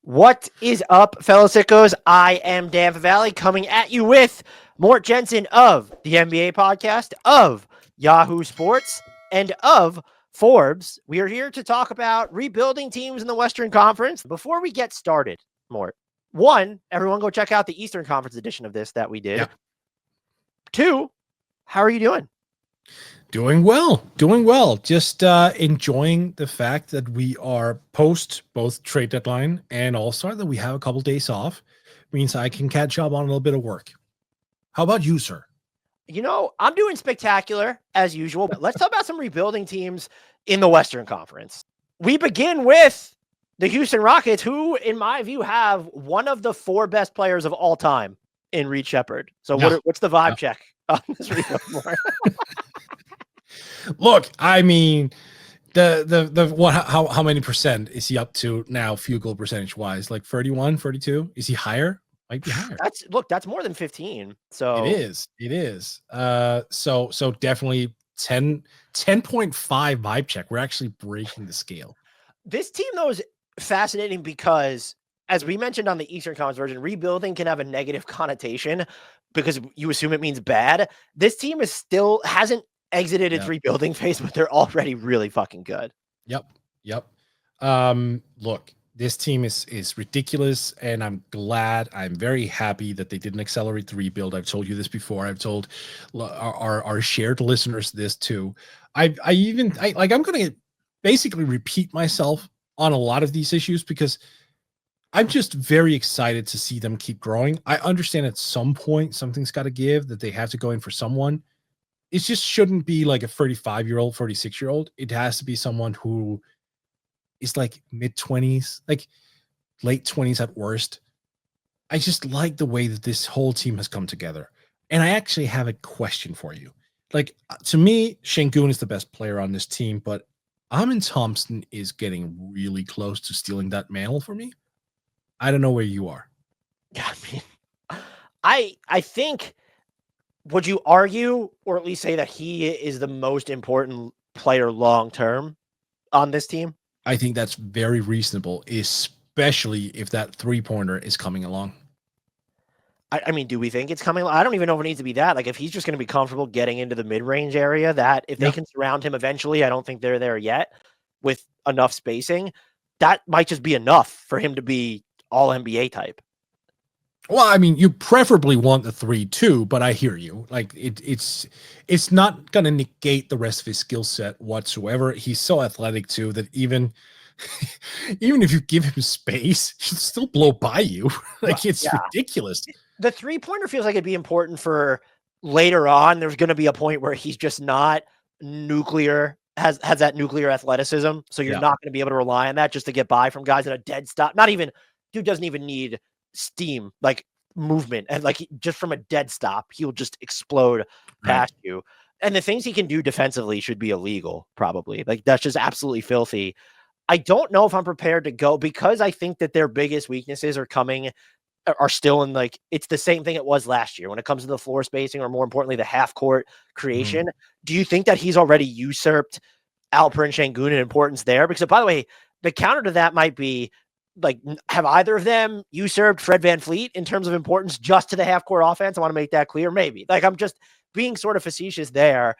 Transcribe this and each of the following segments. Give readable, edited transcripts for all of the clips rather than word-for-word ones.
What is up, fellow sickos? I am Dan Favale coming at you with Mort Jensen of the NBA podcast, of Yahoo Sports, and of Forbes. We are here to talk about rebuilding teams in the Western Conference. Before we get started, Mort, one, everyone go check out the Eastern Conference edition of this that we did. Yeah. Two, how are you doing? Doing well. Just enjoying the fact that we are post both trade deadline and All-Star, that we have a couple days off. Means I can catch up on a little bit of work. How about you, sir? You know, I'm doing spectacular as usual, but let's talk about some rebuilding teams in the Western Conference. We begin with the Houston Rockets, who, in my view, have one of the four best players of all time in Reed Shepherd. So what's the vibe check on this rebuild? Look, I mean, how many percent is he up to now, field goal percentage wise? Like 31, 32? Is he higher? Might be higher. That's more than 15. So it is. So definitely 10.5 vibe check. We're actually breaking the scale. This team, though, is fascinating because, as we mentioned on the Eastern Conference version, rebuilding can have a negative connotation because you assume it means bad. This team hasn't exited its rebuilding phase, but they're already really fucking good. Yep. Look, this team is ridiculous, and I'm very happy that they didn't accelerate the rebuild. I've told you this before. I've told our shared listeners this too. I'm going to basically repeat myself on a lot of these issues because I'm just very excited to see them keep growing. I understand at some point something's got to give, that they have to go in for someone. It just shouldn't be like a 35-year-old, 46-year-old. It has to be someone who is like mid-20s, like late 20s at worst. I just like the way that this whole team has come together. And I actually have a question for you. Like, to me, Şengün is the best player on this team, but Amen Thompson is getting really close to stealing that mantle for me. I don't know where you are. Yeah, I mean, I think, would you argue, or at least say, that he is the most important player long-term on this team? I think that's very reasonable, especially if that three-pointer is coming along. I mean, do we think it's coming? I don't even know if it needs to be that. Like, if he's just going to be comfortable getting into the mid-range area, that if they can surround him eventually, I don't think they're there yet with enough spacing. That might just be enough for him to be all NBA type. Well, I mean, you preferably want the 3-2, but I hear you. Like, it's not going to negate the rest of his skill set whatsoever. He's so athletic too that even if you give him space, he'll still blow by you. Like, it's ridiculous. The three-pointer feels like it'd be important for later on. There's going to be a point where he's just not nuclear, has that nuclear athleticism. So you're not going to be able to rely on that just to get by from guys at a dead stop. Dude doesn't even need steam, like movement, and like just from a dead stop, he'll just explode past you. And the things he can do defensively should be illegal, probably. Like, that's just absolutely filthy. I don't know if I'm prepared to go, because I think that their biggest weaknesses are still in, like, it's the same thing it was last year when it comes to the floor spacing, or more importantly, the half court creation. Do you think that he's already usurped Alperen Şengün in importance there? Because, by the way, the counter to that might be, like, have either of them usurped Fred VanVleet in terms of importance just to the half-court offense? I want to make that clear. Maybe. Like, I'm just being sort of facetious there.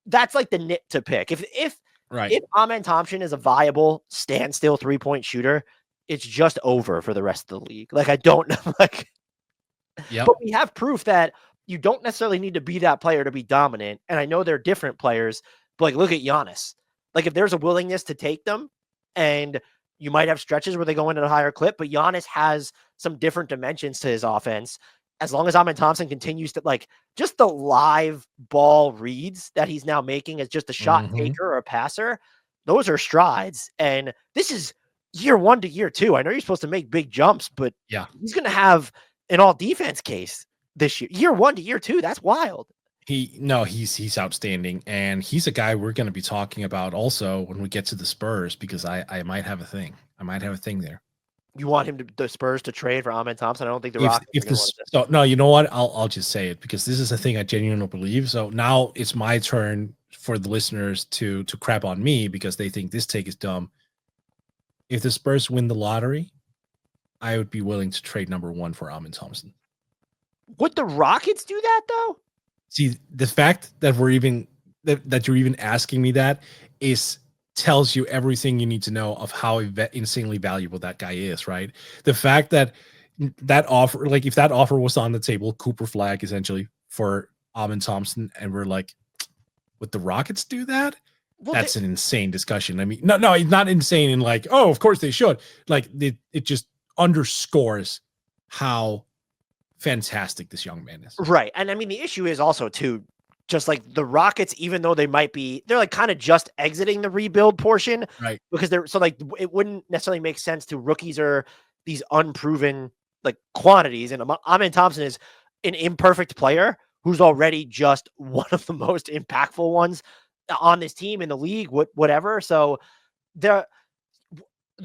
That's like the nit to pick. If Amen Thompson is a viable standstill three-point shooter, it's just over for the rest of the league. Like, I don't know. Like, but we have proof that you don't necessarily need to be that player to be dominant. And I know they're different players, but, like, look at Giannis. Like, if there's a willingness to take them, and you might have stretches where they go in at a higher clip, but Giannis has some different dimensions to his offense. As long as Amen Thompson continues to, like, just the live ball reads that he's now making as just a shot taker or a passer, those are strides. And this is year 1 to year 2. I know you're supposed to make big jumps, but he's going to have an all defense case this year 1 to year 2. That's wild. He's outstanding, and he's a guy we're going to be talking about also when we get to the Spurs, because I might have a thing. I might have a thing there. You want the Spurs to trade for Amen Thompson? I don't think the Rockets. No, you know what? I'll just say it, because this is a thing I genuinely believe. So now it's my turn for the listeners to crap on me because they think this take is dumb. If the Spurs win the lottery, I would be willing to trade number 1 for Amin Thompson. Would the Rockets do that though? See, the fact that we're even that you're even asking me that is tells you everything you need to know of how insanely valuable that guy is, right? The fact that that offer, like if that offer was on the table, Cooper Flag essentially for Amin Thompson, and we're like, would the Rockets do that? Well, That's an insane discussion. I mean, no, it's not insane in like, oh, of course they should. Like it just underscores how fantastic this young man is. right. And I mean, the issue is also too, just like the Rockets, even though they're like kind of just exiting the rebuild portion, Right. because they're so like it wouldn't necessarily make sense to rookies or these unproven like quantities. And Amin Thompson is an imperfect player who's already just one of the most impactful ones on this team in the league, whatever. So the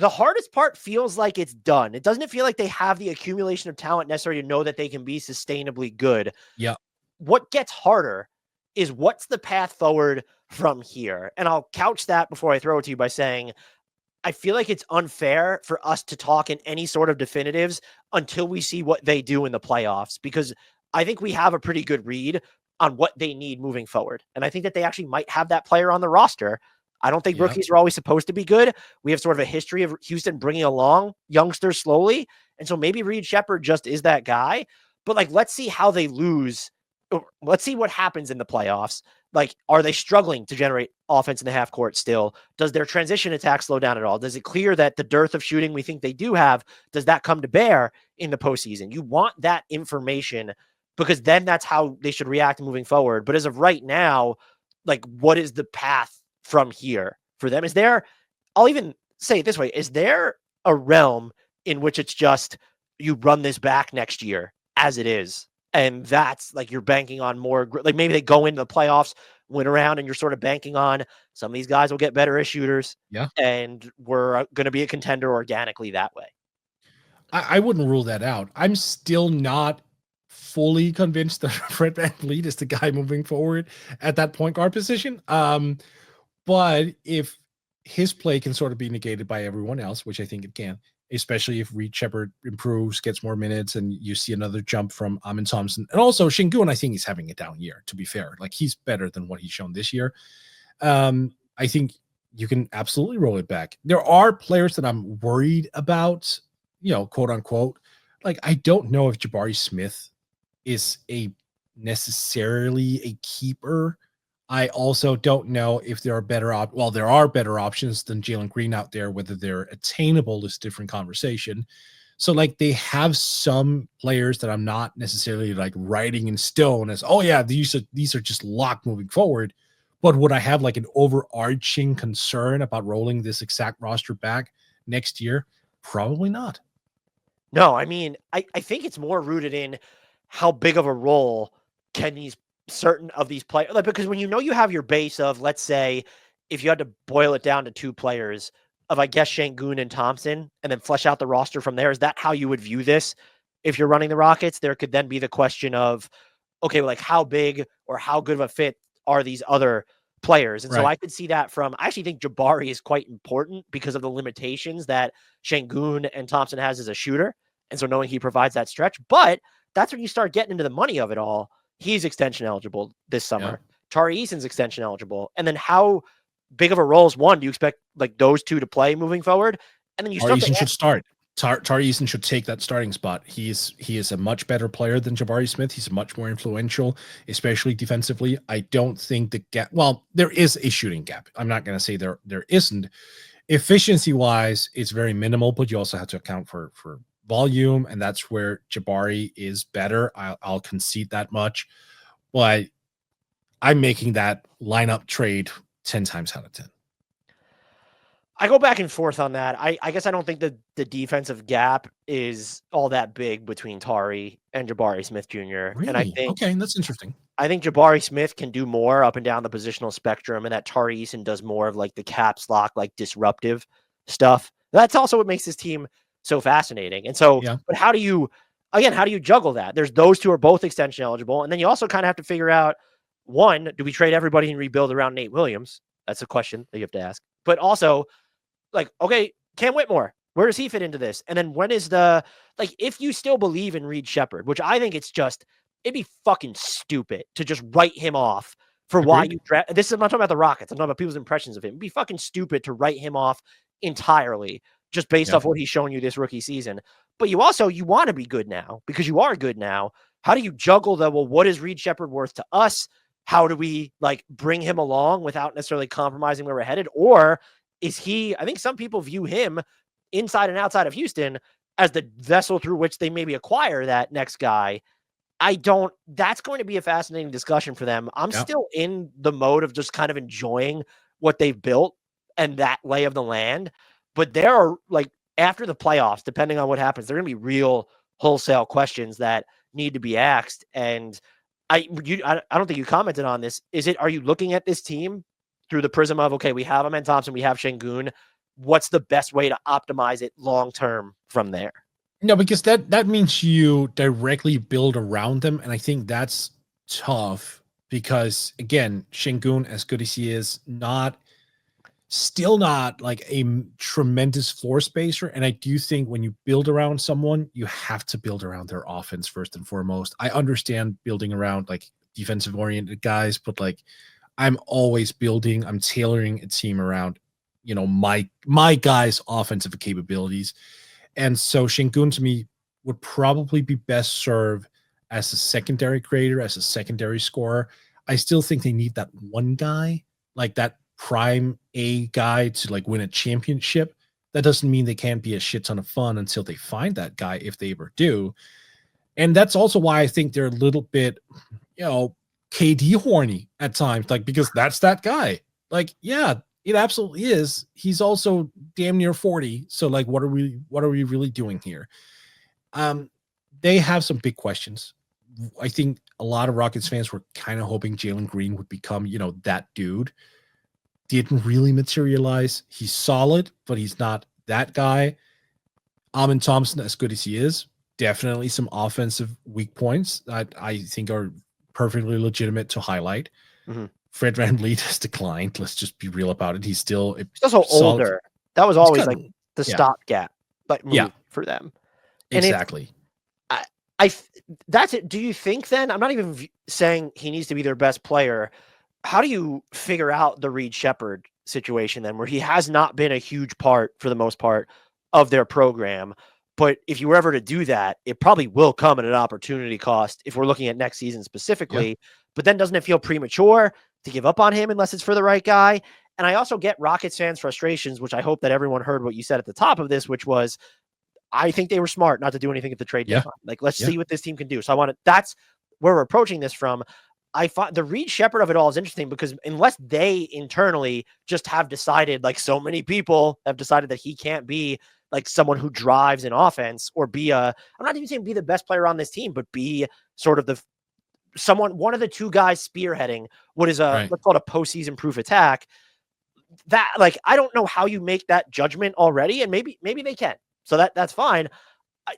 hardest part feels like it's done. It doesn't feel like they have the accumulation of talent necessary to know that they can be sustainably good. Yeah. What gets harder is what's the path forward from here. And I'll couch that before I throw it to you by saying, I feel like it's unfair for us to talk in any sort of definitives until we see what they do in the playoffs, because I think we have a pretty good read on what they need moving forward. And I think that they actually might have that player on the roster. I don't think rookies are always supposed to be good. We have sort of a history of Houston bringing along youngsters slowly. And so maybe Reed Shepherd just is that guy. But like, let's see how they lose. Let's see what happens in the playoffs. Like, are they struggling to generate offense in the half court still? Does their transition attack slow down at all? Does it clear that the dearth of shooting we think they do have, does that come to bear in the postseason? You want that information, because then that's how they should react moving forward. But as of right now, like, what is the path from here for them? Is there, I'll even say it this way, is there a realm in which it's just you run this back next year as it is? And that's like you're banking on more, like maybe they go into the playoffs, win around, and you're sort of banking on some of these guys will get better as shooters. Yeah. And we're going to be a contender organically that way. I wouldn't rule that out. I'm still not fully convinced that Fred VanVleet is the guy moving forward at that point guard position. But if his play can sort of be negated by everyone else, which I think it can, especially if Reed Shepherd improves, gets more minutes, and you see another jump from Amin Thompson. And also Şengün, I think he's having a down year, to be fair. Like, he's better than what he's shown this year. I think you can absolutely roll it back. There are players that I'm worried about, quote unquote. Like, I don't know if Jabari Smith is necessarily a keeper. I also don't know if there are there are better options than Jalen Green out there. Whether they're attainable is a different conversation. So like, they have some players that I'm not necessarily like writing in stone as, oh yeah, these are just locked moving forward. But would I have like an overarching concern about rolling this exact roster back next year? Probably not. No, I mean, I think it's more rooted in how big of a role can these certain of these players, like, because when you have your base of, let's say, if you had to boil it down to 2 players of, I guess, Şengün and Thompson, and then flesh out the roster from there, is that how you would view this? If you're running the Rockets, there could then be the question of, okay, like how big or how good of a fit are these other players? And so I could see that from, I actually think Jabari is quite important because of the limitations that Şengün and Thompson has as a shooter. And so knowing he provides that stretch, but that's when you start getting into the money of it all. He's extension eligible this summer. Yeah. Tari Eason's extension eligible. And then how big of a role is one? Do you expect like those 2 to play moving forward? And then you Tari Eason should start. Tari Eason should take that starting spot. He is a much better player than Jabari Smith. He's much more influential, especially defensively. I don't think the gap. Well, there is a shooting gap. I'm not going to say there isn't. Efficiency wise, it's very minimal, but you also have to account for volume, and that's where Jabari is better. I'll concede that much, but I'm making that lineup trade 10 times out of 10. I go back and forth on that. I guess I don't think that the defensive gap is all that big between Tari and Jabari Smith Jr. Really? And I think, okay, that's interesting. I think Jabari Smith can do more up and down the positional spectrum, and that Tari Eason does more of like the caps lock, like disruptive stuff. That's also what makes this team so fascinating. And so, but how do you juggle that? There's those 2 are both extension eligible. And then you also kind of have to figure out, one, do we trade everybody and rebuild around Nate Williams? That's a question that you have to ask. But also, like, okay, Cam Whitmore, Where does he fit into this? And then when is if you still believe in Reed Shepherd, which I think it'd be fucking stupid to just write him off for why Agreed. you draft. This is, I'm not talking about the Rockets. I'm talking about people's impressions of him. It'd be fucking stupid to write him off entirely just based off what he's shown you this rookie season. But you want to be good now because you are good now. How do you juggle what is Reed Shepherd worth to us? How do we bring him along without necessarily compromising where we're headed? Or is he, I think some people view him inside and outside of Houston as the vessel through which they maybe acquire that next guy. That's going to be a fascinating discussion for them. I'm still in the mode of just kind of enjoying what they've built and that lay of the land. But there are after the playoffs, depending on what happens, there are going to be real wholesale questions that need to be asked. And I don't think you commented on this. Are you looking at this team through the prism of, okay, we have Amen Thompson, we have Şengün. What's the best way to optimize it long-term from there? No, because that means you directly build around them. And I think that's tough because, again, Şengün, as good as he is, still not like a tremendous floor spacer. And I do think when you build around someone, you have to build around their offense first and foremost. I understand building around defensive oriented guys, but I'm tailoring a team around, my guys' offensive capabilities. And so Şengün to me would probably be best served as a secondary creator, as a secondary scorer. I still think they need that one guy, that prime A guy to win a championship. That doesn't mean they can't be a shit ton of fun until they find that guy, if they ever do. And that's also why I think they're a little bit, KD horny at times, because that's that guy. Yeah, it absolutely is. He's also damn near 40. So what are we really doing here? They have some big questions. I think a lot of Rockets fans were kind of hoping Jalen Green would become, that dude. Didn't really materialize. He's solid, but he's not that guy. Amen Thompson, as good as he is, definitely some offensive weak points that I think are perfectly legitimate to highlight. Mm-hmm. Fred VanVleet has declined. Let's just be real about it. He's also older. That was always the stopgap, move for them. Exactly. And that's it. Do you think then? I'm not even saying he needs to be their best player. How do you figure out the Reed Shepherd situation then, where he has not been a huge part for the most part of their program? But if you were ever to do that, it probably will come at an opportunity cost if we're looking at next season specifically. Yeah. But then doesn't it feel premature to give up on him unless it's for the right guy? And I also get Rockets fans' frustrations, which I hope that everyone heard what you said at the top of this, which was, I think they were smart not to do anything at the trade deadline. Let's see what this team can do. So that's where we're approaching this from. I find the Reed Shepherd of it all is interesting because unless they internally just have decided, so many people have decided that he can't be someone who drives an offense or I'm not even saying be the best player on this team, but be sort of one of the two guys spearheading what is let's call it a postseason proof attack. That I don't know how you make that judgment already. And maybe they can. So that's fine.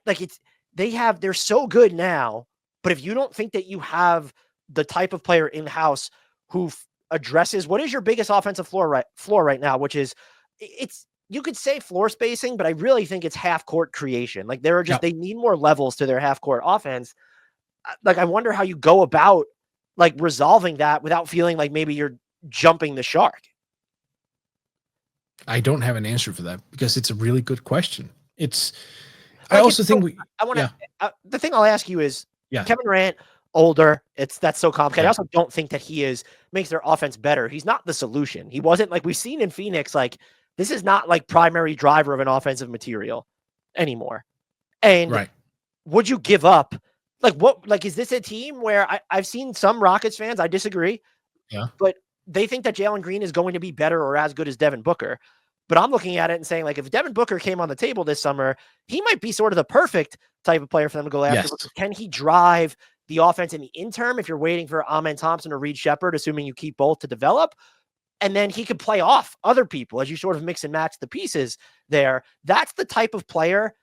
They're so good now, but if you don't think that you have the type of player in-house who addresses what is your biggest offensive floor right now, which is you could say floor spacing, but I really think it's half court creation. They need more levels to their half court offense. I wonder how you go about resolving that without feeling like maybe you're jumping the shark. I don't have an answer for that because it's a really good question. I also think the thing I'll ask you is Kevin Durant, older. That's so complicated. I also don't think that he makes their offense better. He's not the solution. He wasn't we've seen in Phoenix, this is not primary driver of an offensive material anymore. And would you give up? Is this a team where I've seen some Rockets fans, I disagree. Yeah. But they think that Jalen Green is going to be better or as good as Devin Booker. But I'm looking at it and saying, if Devin Booker came on the table this summer, he might be sort of the perfect type of player for them to go after. Yes. Can he drive the offense in the interim if you're waiting for Amen Thompson or Reed Shepherd, assuming you keep both to develop? And then he could play off other people as you sort of mix and match the pieces there. That's the type of player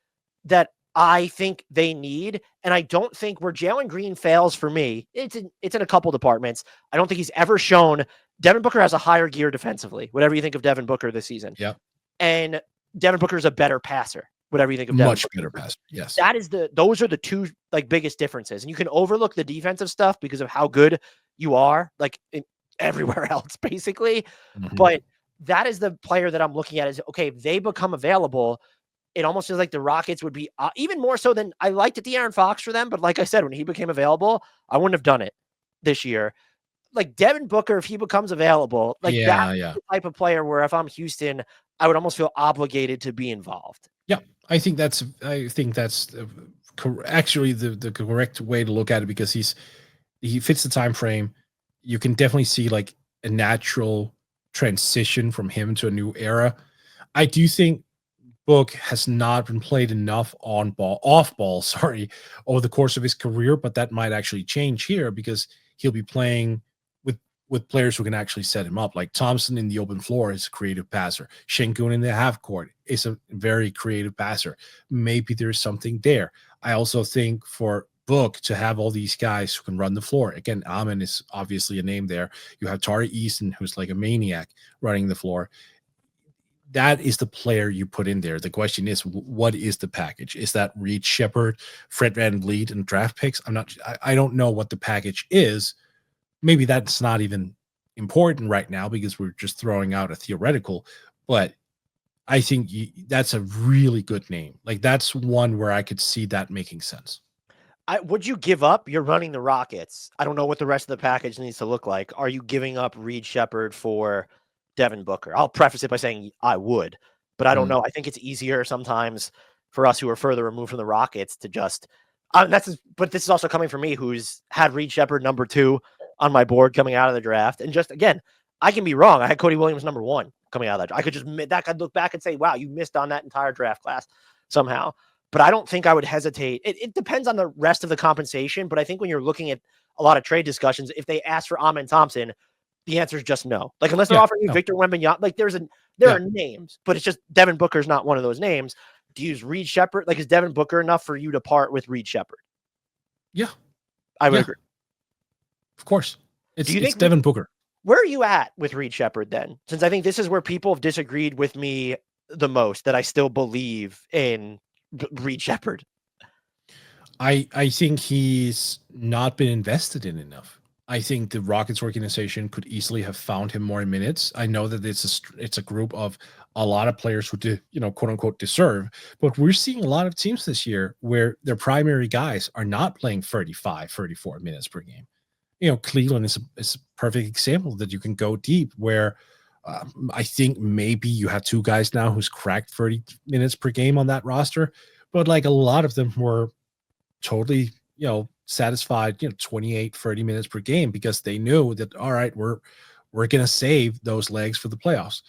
that I think they need. And I don't think where Jalen Green fails for me, it's in a couple departments. I don't think he's ever shown. Devin Booker has a higher gear defensively, whatever you think of Devin Booker this season. Yeah. And Devin Booker is a better passer, whatever you think of Devin Much Booker. better passer. Yes. Those are the two like biggest differences. And you can overlook the defensive stuff because of how good you are, like everywhere else, basically. Mm-hmm. But that is the player that I'm looking at is, okay, if they become available, it almost feels like the Rockets would be even more so than I liked it, De'Aaron Fox for them. But like I said, when he became available, I wouldn't have done it this year. Like Devin Booker, if he becomes available, like that's the type of player where if I'm Houston, I would almost feel obligated to be involved. Yeah, I think that's actually the correct way to look at it, because he fits the time frame. You can definitely see like a natural transition from him to a new era. I do think Book has not been played enough off ball, sorry, over the course of his career, but that might actually change here because he'll be playing with players who can actually set him up. Like Thompson in the open floor is a creative passer. Şengün in the half court is a very creative passer. Maybe there's something there. I also think for Book to have all these guys who can run the floor. Again, Amen is obviously a name there. You have Tari Eason, who's like a maniac running the floor. That is the player you put in there. The question is, what is the package? Is that Reed Shepherd, Fred VanVleet, and draft picks? I don't know what the package is. Maybe that's not even important right now because we're just throwing out a theoretical, but I think that's a really good name. Like that's one where I could see that making sense. Would you give up? You're running the Rockets. I don't know what the rest of the package needs to look like. Are you giving up Reed Shepherd for Devin Booker? I'll preface it by saying I would, but I don't know. I think it's easier sometimes for us who are further removed from the Rockets to just but this is also coming from me who's had Reed Shepherd number 2 on my board coming out of the draft. And just again, I can be wrong. I had Cody Williams number 1 coming out of that. I could look back and say, wow, you missed on that entire draft class somehow. But I don't think I would hesitate. It depends on the rest of the compensation. But I think when you're looking at a lot of trade discussions, if they ask for Amen Thompson, the answer is just no. Like unless they're offering you Victor Wembanyama, like there are names, but it's just Devin Booker's not one of those names. Do you use Reed Shepherd? Like is Devin Booker enough for you to part with Reed Shepherd? Yeah, I would agree. Of course, it's Devin Booker. Where are you at with Reed Shepherd then? Since I think this is where people have disagreed with me the most, that I still believe in Reed Shepherd. I think he's not been invested in enough. I think the Rockets organization could easily have found him more minutes. I know that it's a group of a lot of players who quote unquote deserve, but we're seeing a lot of teams this year where their primary guys are not playing 35, 34 minutes per game. Cleveland is a perfect example that you can go deep where I think maybe you have 2 guys now who's cracked 30 minutes per game on that roster, but like a lot of them were totally, satisfied, 28, 30 minutes per game because they knew that, all right, we're going to save those legs for the playoffs.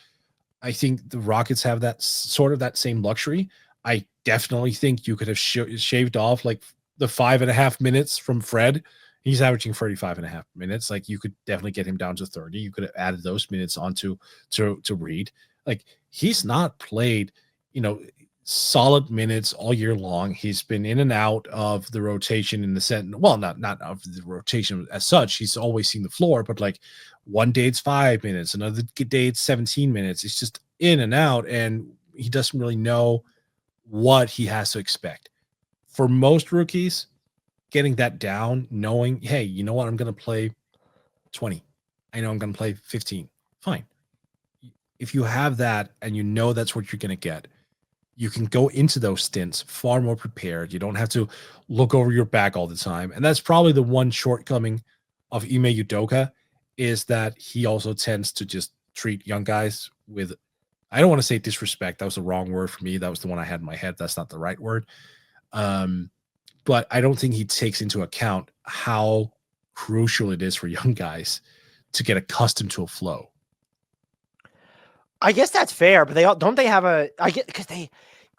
I think the Rockets have that same luxury. I definitely think you could have shaved off like the 5.5 minutes from Fred. He's averaging 35.5 minutes. Like you could definitely get him down to 30. You could have added those minutes onto to Reed. Like he's not played, solid minutes all year long. He's been in and out of the rotation in the sense, well, not of the rotation as such. He's always seen the floor, but like one day it's 5 minutes, another day it's 17 minutes. It's just in and out, and he doesn't really know what he has to expect. For most rookies, getting that down, knowing, hey, you know what, I'm going to play 20. I know I'm going to play 15. Fine. If you have that and you know that's what you're going to get, you can go into those stints far more prepared. You don't have to look over your back all the time. And that's probably the one shortcoming of Ime Udoka, is that he also tends to just treat young guys with, I don't want to say disrespect. That was the wrong word for me. That was the one I had in my head. That's not the right word. But I don't think he takes into account how crucial it is for young guys to get accustomed to a flow. I guess that's fair, but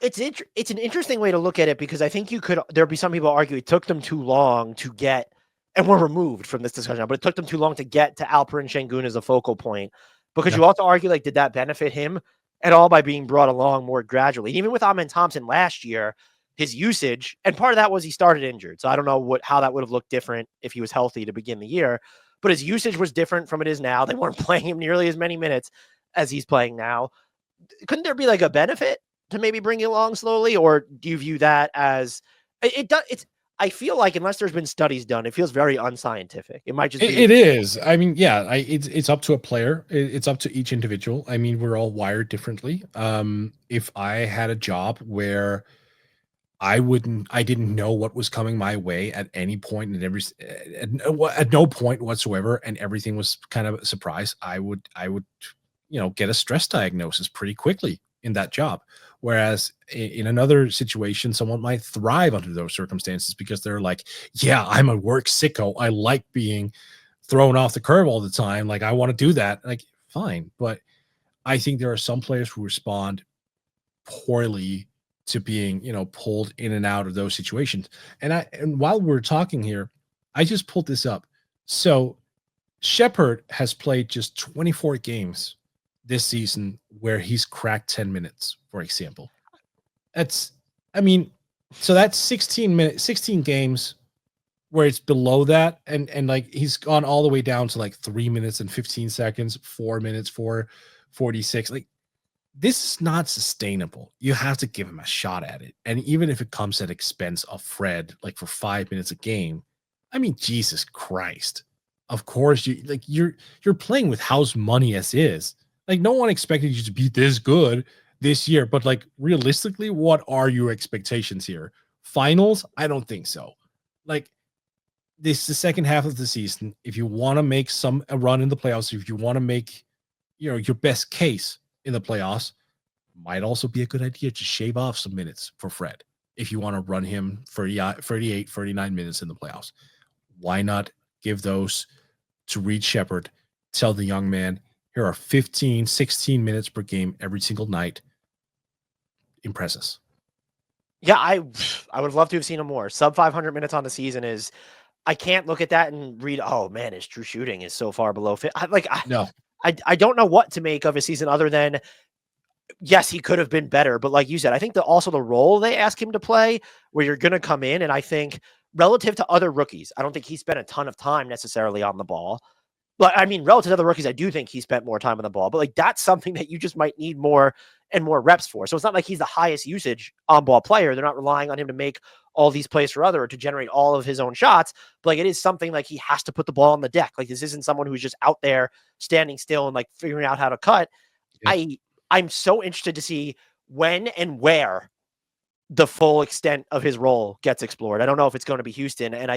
it's an interesting way to look at it, because I think there'd be some people argue it took them too long to get, and we're removed from this discussion, but it took them too long to get to Alperen Şengün as a focal point, because you also argue, like, did that benefit him at all by being brought along more gradually? Even with Amen Thompson last year, his usage, and part of that was he started injured. So I don't know how that would have looked different if he was healthy to begin the year, but his usage was different from it is now. They weren't playing him nearly as many minutes as he's playing now. Couldn't there be like a benefit to maybe bring you along slowly, or do you view that as it does? I feel like unless there's been studies done, it feels very unscientific. It might just be. It is. I mean, yeah, it's up to a player. It's up to each individual. I mean, we're all wired differently. If I had a job where I didn't know what was coming my way at any point, and at no point whatsoever, and everything was kind of a surprise, I would get a stress diagnosis pretty quickly in that job. Whereas in another situation, someone might thrive under those circumstances because they're like, yeah, I'm a work sicko. I like being thrown off the curve all the time. Like, I want to do that. Like, fine. But I think there are some players who respond poorly to being, pulled in and out of those situations. And while we're talking here, I just pulled this up. So Shepherd has played just 24 games this season where he's cracked 10 minutes, for example. So that's 16 games where it's below that. And like, he's gone all the way down to like 3 minutes and 15 seconds, 4 minutes, 4:46. Like, this is not sustainable. You have to give him a shot at it. And even if it comes at expense of Fred, like for 5 minutes a game, I mean, Jesus Christ. Of course, you're playing with house money as is. Like, no one expected you to be this good this year, but like, realistically, what are your expectations here? Finals? I don't think so. Like, this is the second half of the season. If you want to make a run in the playoffs, if you want to make, your best case in the playoffs, might also be a good idea to shave off some minutes for Fred. If you want to run him 38, 39 minutes in the playoffs, why not give those to Reed Shepherd? Tell the young man, here are 15, 16 minutes per game every single night. Impress us. Yeah, I would love to have seen him more. Sub 500 minutes on the season is, I can't look at that and read, oh man, his true shooting is so far below fit. No. I don't know what to make of his season other than, yes, he could have been better. But like you said, I think that also the role they ask him to play, where you're going to come in, and I think relative to other rookies, I don't think he spent a ton of time necessarily on the ball. But I mean, relative to other rookies, I do think he spent more time on the ball. But like, that's something that you just might need more and more reps for. So it's not like he's the highest usage on ball player. They're not relying on him to make all these plays for other, or to generate all of his own shots. But like, it is something like he has to put the ball on the deck. Like, this isn't someone who's just out there standing still and like figuring out how to cut. Yep. I'm so interested to see when and where the full extent of his role gets explored. I don't know if it's going to be Houston, and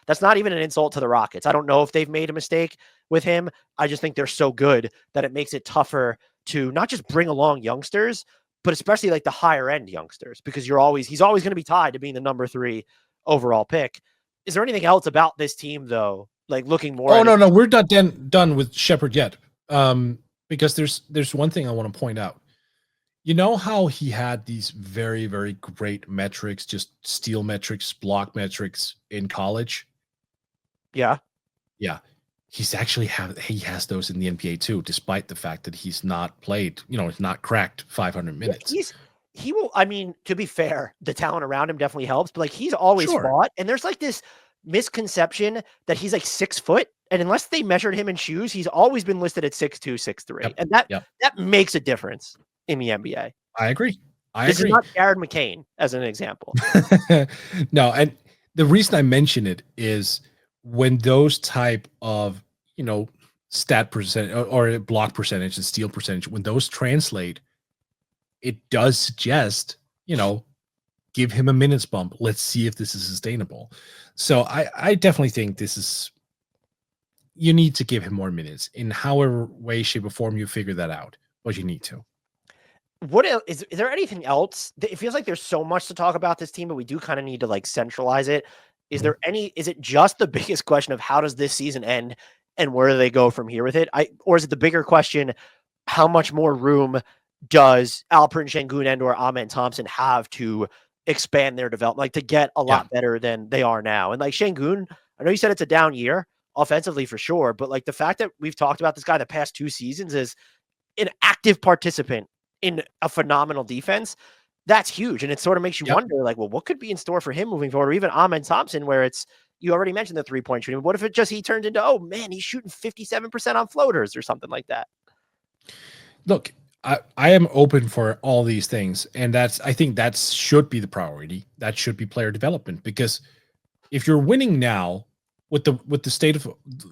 that's not even an insult to the Rockets. I don't know if they've made a mistake with him. I just think they're so good that it makes it tougher to not just bring along youngsters, but especially like the higher end youngsters, because he's always going to be tied to being the number 3 overall pick. Is there anything else about this team though? Like, looking more. Oh, no, we're not done with Shepherd yet. Because there's one thing I want to point out. You know how he had these very, very great metrics, just steal metrics, block metrics in college? Yeah. Yeah. He has those in the NBA too, despite the fact that he's not played, he's not cracked 500 minutes. He will, I mean, to be fair, the talent around him definitely helps, but like, he's always fought. And there's like this misconception that he's like 6 foot. And unless they measured him in shoes, he's always been listed at 6'2", 6'3". Yep. And that makes a difference in the NBA. I agree. This is not Jared McCain as an example. No, and the reason I mention it is when those type of, stat percentage or block percentage and steal percentage, when those translate, it does suggest, give him a minutes bump. Let's see if this is sustainable. So I definitely think you need to give him more minutes in however way, shape, or form you figure that out, but you need to. What is there anything else? It feels like there's so much to talk about this team, but we do kind of need to like centralize it. Is it just the biggest question of how does this season end and where do they go from here with it? Or is it the bigger question, how much more room does Alperen Şengün and or Amen Thompson have to expand their development, like to get a lot better than they are now? And like Şengün, I know you said it's a down year offensively for sure, but like the fact that we've talked about this guy the past 2 seasons is an active participant in a phenomenal defense, that's huge. And it sort of makes you wonder, like, well, what could be in store for him moving forward? Or even Amen Thompson, where you already mentioned the 3-point shooting. What if he turns into, oh man, he's shooting 57% on floaters or something like that? Look, I am open for all these things, and I think that should be the priority. That should be player development, because if you're winning now with the state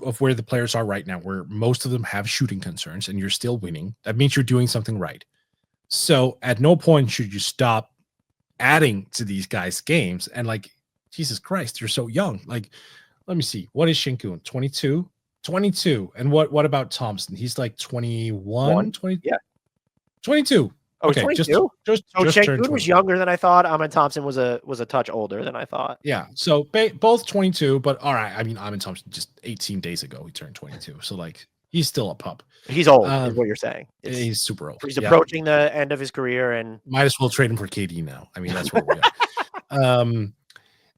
of where the players are right now, where most of them have shooting concerns, and you're still winning, that means you're doing something right. So at no point should you stop adding to these guys' games. And like, Jesus Christ, you're so young. Like, let me see. What is Şengün? 22? 22. And what about Thompson? He's like 21, 20, Yeah. 22. Oh, Okay, 22? so Şengün was younger than I thought. Amin Thompson was a touch older than I thought. Yeah, so both 22, but all right. I mean, Amin Thompson just 18 days ago he turned 22, so like he's still a pup. He's old, is what you're saying. He's super old. He's approaching the end of his career, and might as well trade him for KD now. I mean, that's where we are.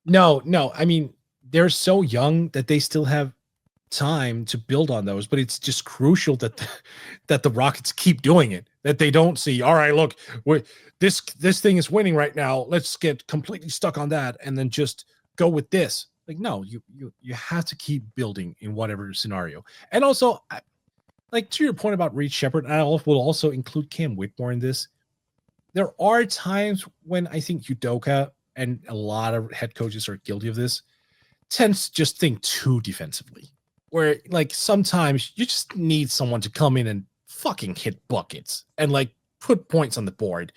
No. I mean, they're so young that they still have time to build on those, but it's just crucial that the Rockets keep doing it, that they don't see, all right, look, this thing is winning right now, let's get completely stuck on that and then just go with this. Like, no, you have to keep building in whatever scenario. And also, like, to your point about Reed Sheppard, I will also include Cam Whitmore in this. There are times when I think Udoka, and a lot of head coaches are guilty of this, tends to just think too defensively, where like sometimes you just need someone to come in and fucking hit buckets and like put points on the board,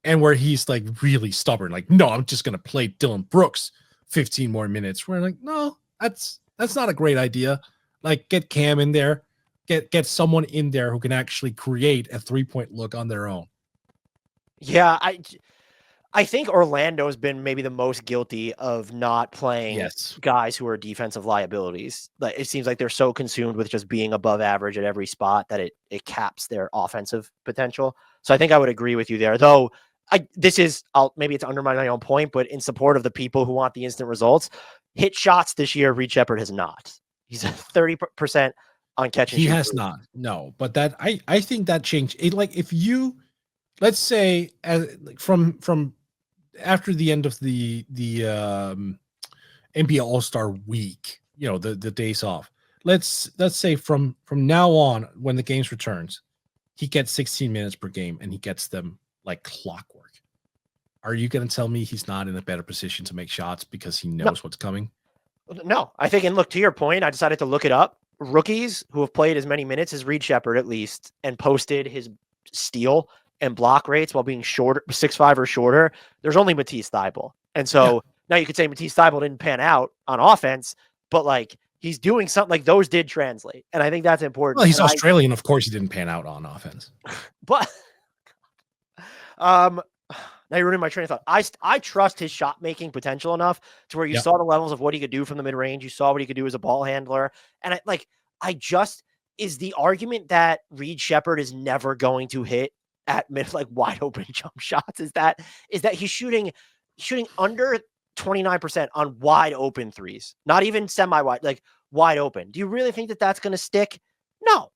and where he's like really stubborn, like, no, I'm just gonna play Dylan Brooks 15 more minutes. We're like, no, that's not a great idea. Like, get Cam in there, get someone in there who can actually create a 3-point look on their own. Yeah, I think Orlando's been maybe the most guilty of not playing guys who are defensive liabilities. Like, it seems like they're so consumed with just being above average at every spot that it caps their offensive potential. So I think I would agree with you there. Though maybe it's undermining my own point, but in support of the people who want the instant results, hit shots this year, Reed Sheppard has not. He's 30% on catch and shoot. He has not. No, but that I think that changed. It, like, if you, let's say, from after the end of the NBA All-Star week, you know, the days off, let's say from now on, when the games returns, he gets 16 minutes per game and he gets them like clockwork. Are you going to tell me he's not in a better position to make shots because he knows what's coming? No, I think, and look, to your point, I decided to look it up. Rookies who have played as many minutes as Reed Sheppard, at least, and posted his steal and block rates while being shorter, 6'5" or shorter, there's only Matisse Thybulle. And so now you could say Matisse Thybulle didn't pan out on offense, but like, he's doing something. Like, those did translate. And I think that's important. Well, he's Australian. Of course he didn't pan out on offense. But now you're ruining my train of thought. I trust his shot making potential enough to where you saw the levels of what he could do from the mid range. You saw what he could do as a ball handler. And is the argument that Reed Sheppard is never going to hit at mid, like, wide open jump shots, is that he's shooting under 29% on wide open threes, not even semi wide, like wide open. Do you really think that that's going to stick? No.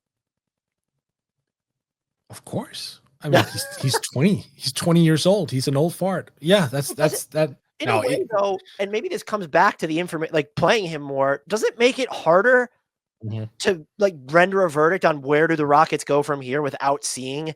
Of course. I mean, he's 20. He's 20 years old. He's an old fart. Yeah, that's that. In a way, though, and maybe this comes back to the information, like playing him more. Does it make it harder to like render a verdict on where do the Rockets go from here without seeing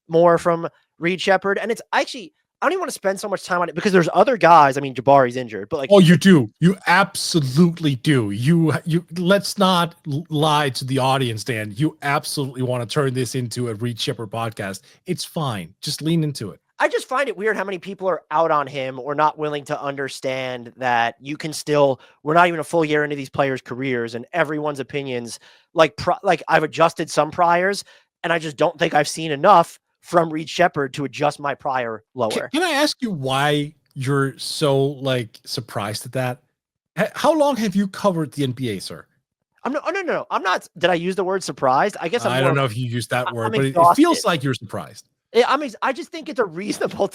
more from Reed Sheppard? And it's actually, I don't even want to spend so much time on it because there's other guys. I mean, Jabari's injured, but like, oh, you do. You absolutely do. You let's not lie to the audience, Dan. You absolutely want to turn this into a Reed Sheppard podcast. It's fine. Just lean into it. I just find it weird how many people are out on him or not willing to understand that you can still, we're not even a full year into these players' careers and everyone's opinions. Like I've adjusted some priors and I just don't think I've seen enough from Reed Sheppard to adjust my prior lower. Can I ask you why you're so like surprised at that? How long have you covered the NBA, sir? No. I'm not. Did I use the word surprised? I guess I don't know if you used that word, but it feels like you're surprised. I mean, I just think it's a reasonable.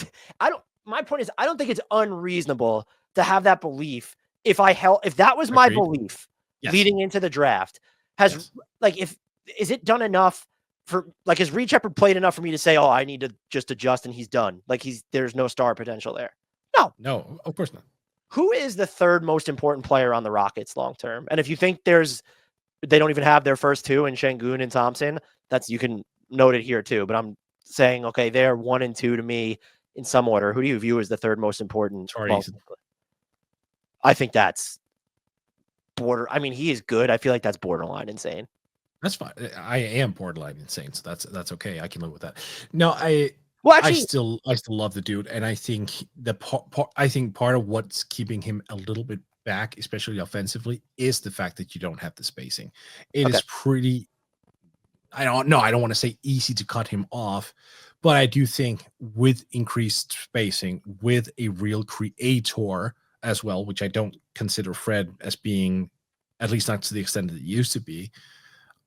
My point is, I don't think it's unreasonable to have that belief. If that was my belief leading into the draft, is it done enough for, like, has Reed Sheppard played enough for me to say, oh, I need to just adjust and he's done? Like, there's no star potential there. No, of course not. Who is the third most important player on the Rockets long term? And if you think they don't even have their first two in Şengün and Thompson, you can note it here too. But I'm saying, okay, they're 1 and 2 to me in some order. Who do you view as the third most important? I think that's border. I mean, he is good. I feel like that's borderline insane. That's fine. I am borderline insane, so that's okay. I can live with that. No, Well, I actually, still love the dude, and I think I think part of what's keeping him a little bit back, especially offensively, is the fact that you don't have the spacing. It okay. is pretty. I don't want to say easy to cut him off, but I do think with increased spacing, with a real creator as well, which I don't consider Fred as being, at least not to the extent that it used to be.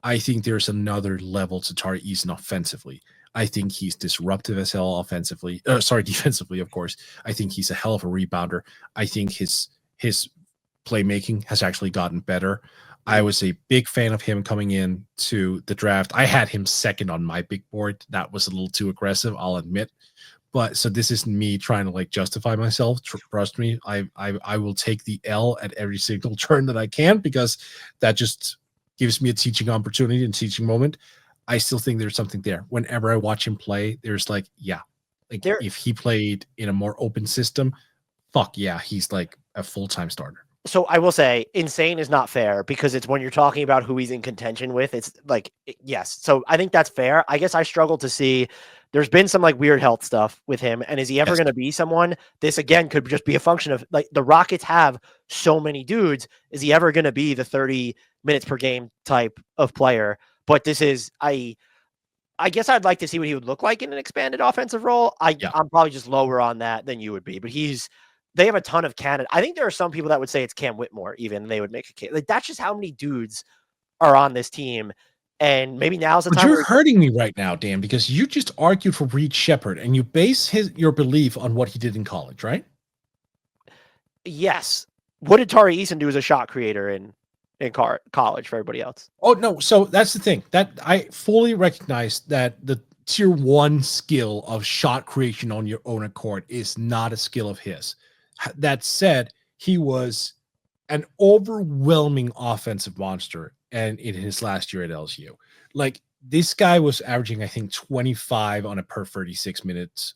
I think there's another level to Tari Eason offensively. I think he's disruptive as hell offensively. Defensively, of course. I think he's a hell of a rebounder. I think his playmaking has actually gotten better. I was a big fan of him coming in to the draft. I had him second on my big board. That was a little too aggressive, I'll admit. But so this isn't me trying to like justify myself. Trust me, I will take the L at every single turn that I can, because that just gives me a teaching opportunity and teaching moment. I still think there's something there. Whenever I watch him play, there's like, yeah, like if he played in a more open system, fuck yeah, he's like a full-time starter. So I will say insane is not fair, because it's when you're talking about who he's in contention with, it's like, yes. So I think that's fair. I guess I struggle to see, there's been some like weird health stuff with him. And is he ever going to be someone? This again could just be a function of like the Rockets have so many dudes. Is he ever going to be the 30 minutes per game type of player? But this is, I guess I'd like to see what he would look like in an expanded offensive role. I'm probably just lower on that than you would be, but they have a ton of candidates. I think there are some people that would say it's Cam Whitmore, even they would make a case. Like, that's just how many dudes are on this team. And maybe now's the time. You're hurting me right now, Dan, because you just argued for Reed Shepherd and you base your belief on what he did in college, right? Yes. What did Tari Eason do as a shot creator in college for everybody else? Oh, no. So that's the thing, that I fully recognize that the tier 1 skill of shot creation on your own accord is not a skill of his. That said, he was an overwhelming offensive monster, and in his last year at LSU, like this guy was averaging, I think, 25 on a per 36 minutes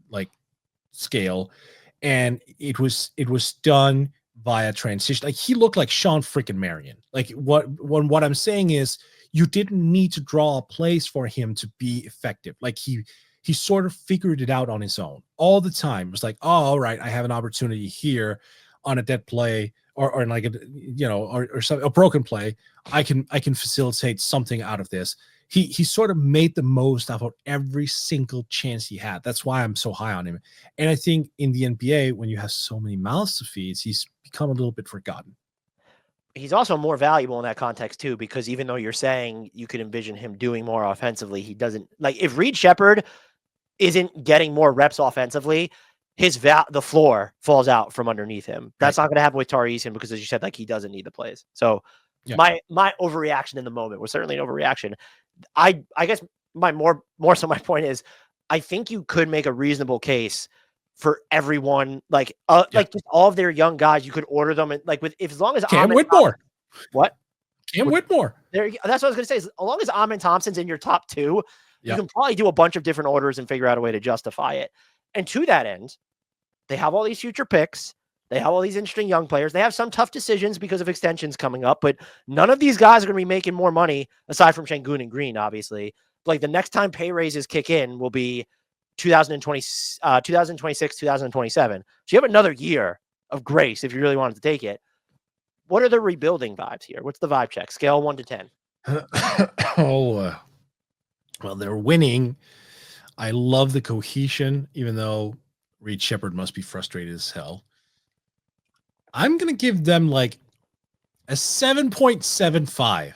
like scale, and it was done via transition. Like he looked like Sean freaking Marion. Like what I'm saying is, you didn't need to draw plays for him to be effective. Like he sort of figured it out on his own all the time. It was like, oh, all right, I have an opportunity here on a dead play or like a, or some, a broken play. I can facilitate something out of this. He sort of made the most out of every single chance he had. That's why I'm so high on him. And I think in the NBA, when you have so many mouths to feed, he's become a little bit forgotten. He's also more valuable in that context too, because even though you're saying you could envision him doing more offensively, he doesn't. Like if Reed Shepherd isn't getting more reps offensively, the floor falls out from underneath him. That's not going to happen with Tari Eason, because as you said, like he doesn't need the plays. So my overreaction in the moment was certainly an overreaction. I guess my more so my point is, I think you could make a reasonable case for everyone, like just all of their young guys. You could order them, and like as long as Cam Whitmore. Cam Whitmore. That's what I was going to say. As long as Amin Thompson's in your top 2, you can probably do a bunch of different orders and figure out a way to justify it. And to that end, they have all these future picks. They have all these interesting young players. They have some tough decisions because of extensions coming up, but none of these guys are going to be making more money aside from Şengün and Green, obviously. Like the next time pay raises kick in will be 2026, 2027. So you have another year of grace if you really wanted to take it. What are the rebuilding vibes here? What's the vibe check? Scale 1 to 10. Well, they're winning. I love the cohesion, even though Reed Shepherd must be frustrated as hell. I'm going to give them like a 7.75.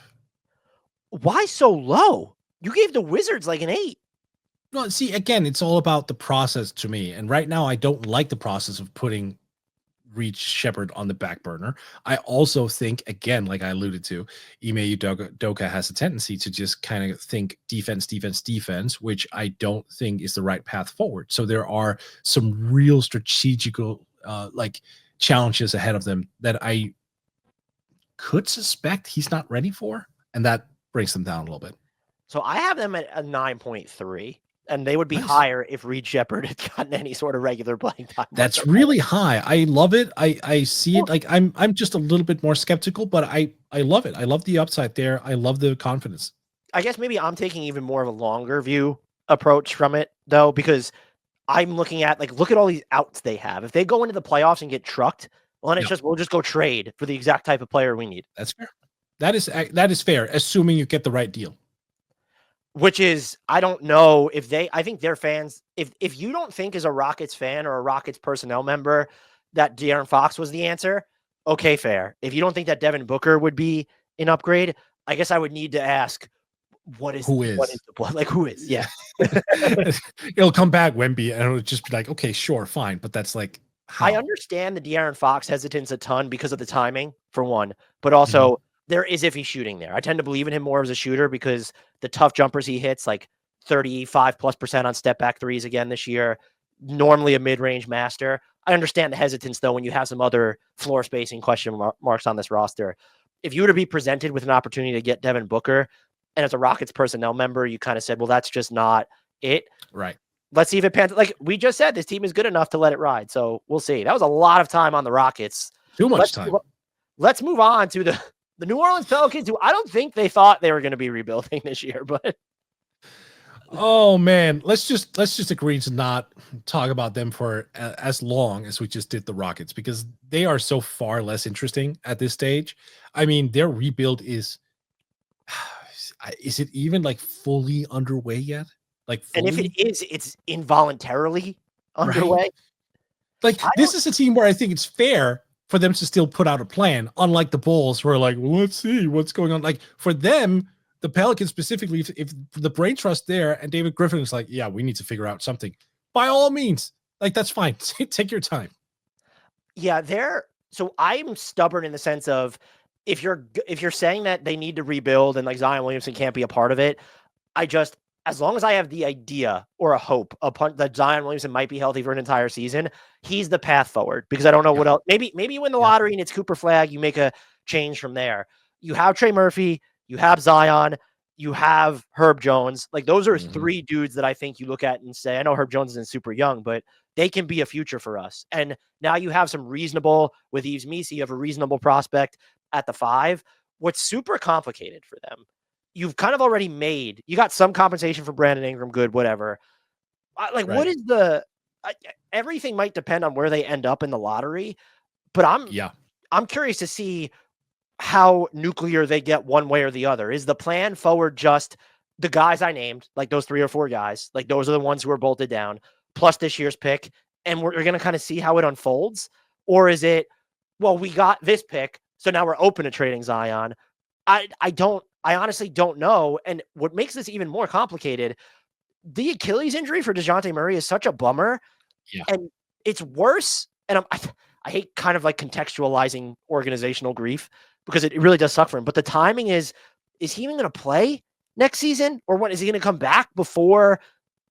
Why so low? You gave the Wizards like an 8. Well, see, again, it's all about the process to me. And right now, I don't like the process of putting Reed Shepherd on the back burner. I also think, again, like I alluded to, Ime Udoka has a tendency to just kind of think defense, which I don't think is the right path forward. So there are some real strategical challenges ahead of them that I could suspect he's not ready for, and that brings them down a little bit. So I have them at a 9.3. and they would be higher if Reed Shepherd had gotten any sort of regular playing time. That's really high. I love it. I see it. Like I'm just a little bit more skeptical, but I love it. I love the upside there. I love the confidence. I guess maybe I'm taking even more of a longer view approach from it though, because I'm looking at look at all these outs they have. If they go into the playoffs and get trucked, well, then we'll just go trade for the exact type of player we need. That's fair. That is fair, assuming you get the right deal. Which is, I don't know if I think their fans, if you don't think as a Rockets fan or a Rockets personnel member that De'Aaron Fox was the answer, okay, fair. If you don't think that Devin Booker would be an upgrade, I guess I would need to ask, who is yeah. It'll come back Wemby and it'll just be like, okay, sure, fine, but that's like how? I understand the De'Aaron Fox hesitance a ton because of the timing for one, but also there is iffy shooting there. I tend to believe in him more as a shooter because the tough jumpers he hits, like 35+% on step back threes again this year, normally a mid-range master. I understand the hesitance though when you have some other floor spacing question marks on this roster. If you were to be presented with an opportunity to get Devin Booker, and as a Rockets personnel member, you kind of said, well, that's just not it. Right. Let's see if it pans. Like we just said, this team is good enough to let it ride. So we'll see. That was a lot of time on the Rockets. Too much time. Let's move on to the New Orleans Pelicans, who I don't think they thought they were going to be rebuilding this year, but oh man, let's just agree to not talk about them for as long as we just did the Rockets, because they are so far less interesting at this stage. I mean, their rebuild is it even like fully underway yet? Like, fully? And if it is, it's involuntarily underway. Right? Like, this is a team where I think it's fair for them to still put out a plan, unlike the Bulls, who are like, well, let's see what's going on. Like, for them, the Pelicans specifically, if the brain trust there and David Griffin is like, yeah, we need to figure out something, by all means, like, that's fine. Take your time. Yeah, so I'm stubborn in the sense of if you're saying that they need to rebuild and like Zion Williamson can't be a part of it, as long as I have the idea or a hope that Zion Williamson might be healthy for an entire season, he's the path forward, because I don't know what else. Maybe you win the lottery and it's Cooper Flag, you make a change from there. You have Trey Murphy, you have Zion, you have Herb Jones. Like, those are three dudes that I think you look at and say, I know Herb Jones isn't super young, but they can be a future for us. And now you have some reasonable, with Yves Missi, you have a reasonable prospect at the 5. What's super complicated for them, you've kind of already made, you got some compensation for Brandon Ingram, good, whatever. What is everything might depend on where they end up in the lottery, but I'm curious to see how nuclear they get one way or the other. Is the plan forward just the guys I named, like those 3 or 4 guys, like those are the ones who are bolted down, plus this year's pick, and we're going to kind of see how it unfolds? Or is it, well, we got this pick, so now we're open to trading Zion? I honestly don't know. And what makes this even more complicated, the Achilles injury for DeJounte Murray is such a bummer. Yeah. And it's worse. And I hate kind of like contextualizing organizational grief, because it really does suck for him. But the timing is he even going to play next season? Or when is he going to come back before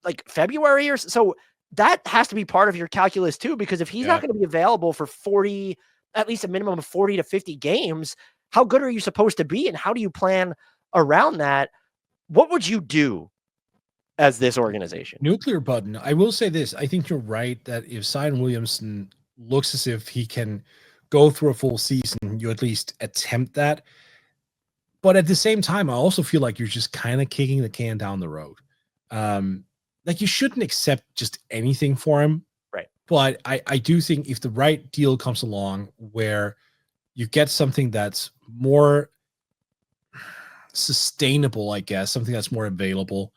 like February or so? That has to be part of your calculus too, because if he's not going to be available for 40, at least a minimum of 40 to 50 games, how good are you supposed to be? And how do you plan around that? What would you do as this organization? Nuclear button. I will say this. I think you're right that if Zion Williamson looks as if he can go through a full season, you at least attempt that. But at the same time, I also feel like you're just kind of kicking the can down the road. Like, you shouldn't accept just anything for him. Right. But I do think if the right deal comes along where you get something that's more sustainable, I guess, something that's more available.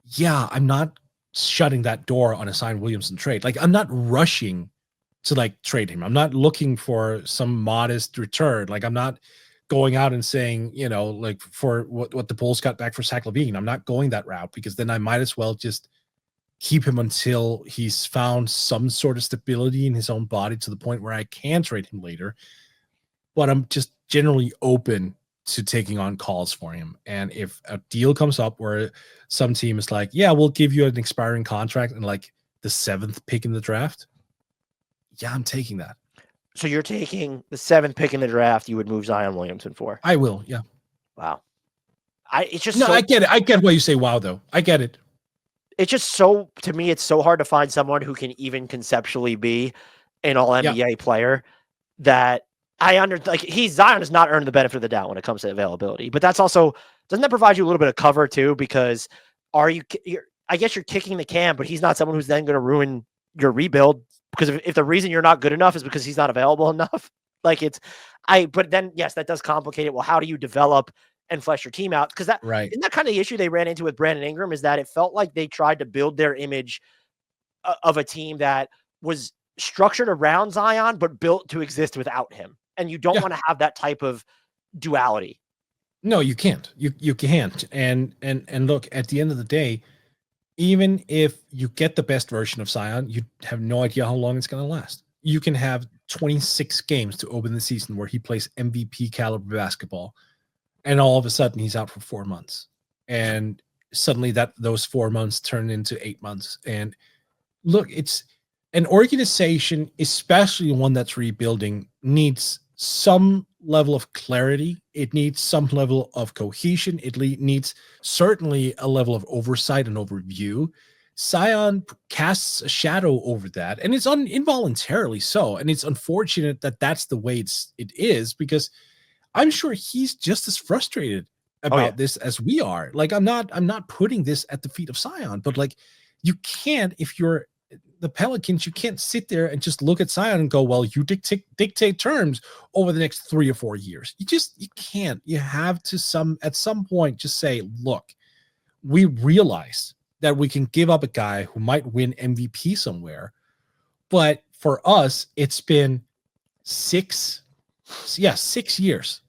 Yeah, I'm not shutting that door on a Zion Williamson trade. Like, I'm not rushing to like trade him. I'm not looking for some modest return. Like, I'm not going out and saying, you know, like for what the Bulls got back for Zach LaVine. I'm not going that route, because then I might as well just keep him until he's found some sort of stability in his own body to the point where I can trade him later. But I'm just generally open to taking on calls for him. And if a deal comes up where some team is like, yeah, we'll give you an expiring contract and like the 7th pick in the draft, yeah, I'm taking that. So you're taking the 7th pick in the draft you would move Zion Williamson for? I will, yeah. Wow. It's just I get it. I get why you say wow, though. I get it. it's just so, to me, it's so hard to find someone who can even conceptually be an all NBA player that Zion has not earned the benefit of the doubt when it comes to availability, but that's also, doesn't that provide you a little bit of cover too? Because I guess you're kicking the can, but he's not someone who's then going to ruin your rebuild, because if the reason you're not good enough is because he's not available enough, but then yes, that does complicate it. Well, how do you develop and flesh your team out? Because isn't that kind of the issue they ran into with Brandon Ingram, is that it felt like they tried to build their image of a team that was structured around Zion, but built to exist without him. And you don't want to have that type of duality. No, you can't. You can't. And look, at the end of the day, even if you get the best version of Zion, you have no idea how long it's going to last. You can have 26 games to open the season where he plays MVP caliber basketball, and all of a sudden he's out for 4 months. And suddenly those 4 months turn into 8 months. And look, it's an organization, especially one that's rebuilding, needs some level of clarity. It needs some level of cohesion. It needs certainly a level of oversight and overview. Zion casts a shadow over that, and it's involuntarily so. And it's unfortunate that that's the way it is, because I'm sure he's just as frustrated about this as we are. Like, I'm not putting this at the feet of Zion, but like, you can't, if you're the Pelicans, you can't sit there and just look at Zion and go, well, you dictate terms over the next 3 or 4 years. You can't. You have to at some point just say, look, we realize that we can give up a guy who might win MVP somewhere, but for us, it's been 6 years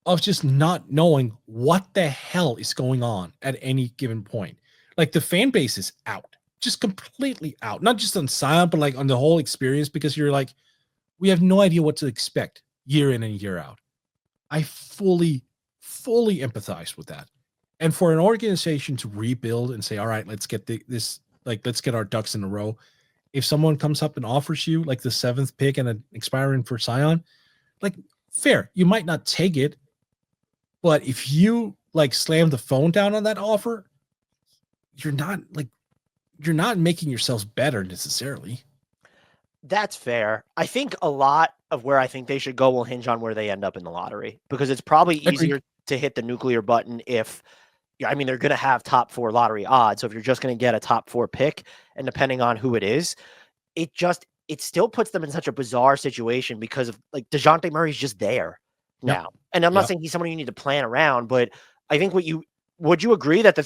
of just not knowing what the hell is going on at any given point. Like, the fan base is out. Just completely out, not just on Zion, but like on the whole experience, because you're like, we have no idea what to expect year in and year out. I fully empathize with that. And for an organization to rebuild and say, all right, let's get let's get our ducks in a row. If someone comes up and offers you like the 7th pick and an expiring for Zion, like, fair, you might not take it, but if you like slam the phone down on that offer, you're not making yourselves better necessarily. That's fair. I think a lot of where I think they should go will hinge on where they end up in the lottery, because it's probably easier to hit the nuclear button if, they're going to have top 4 lottery odds. So if you're just going to get a top 4 pick, and depending on who it is, it still puts them in such a bizarre situation, because of like DeJounte Murray's just there now. And I'm not saying he's someone you need to plan around, but I think would you agree that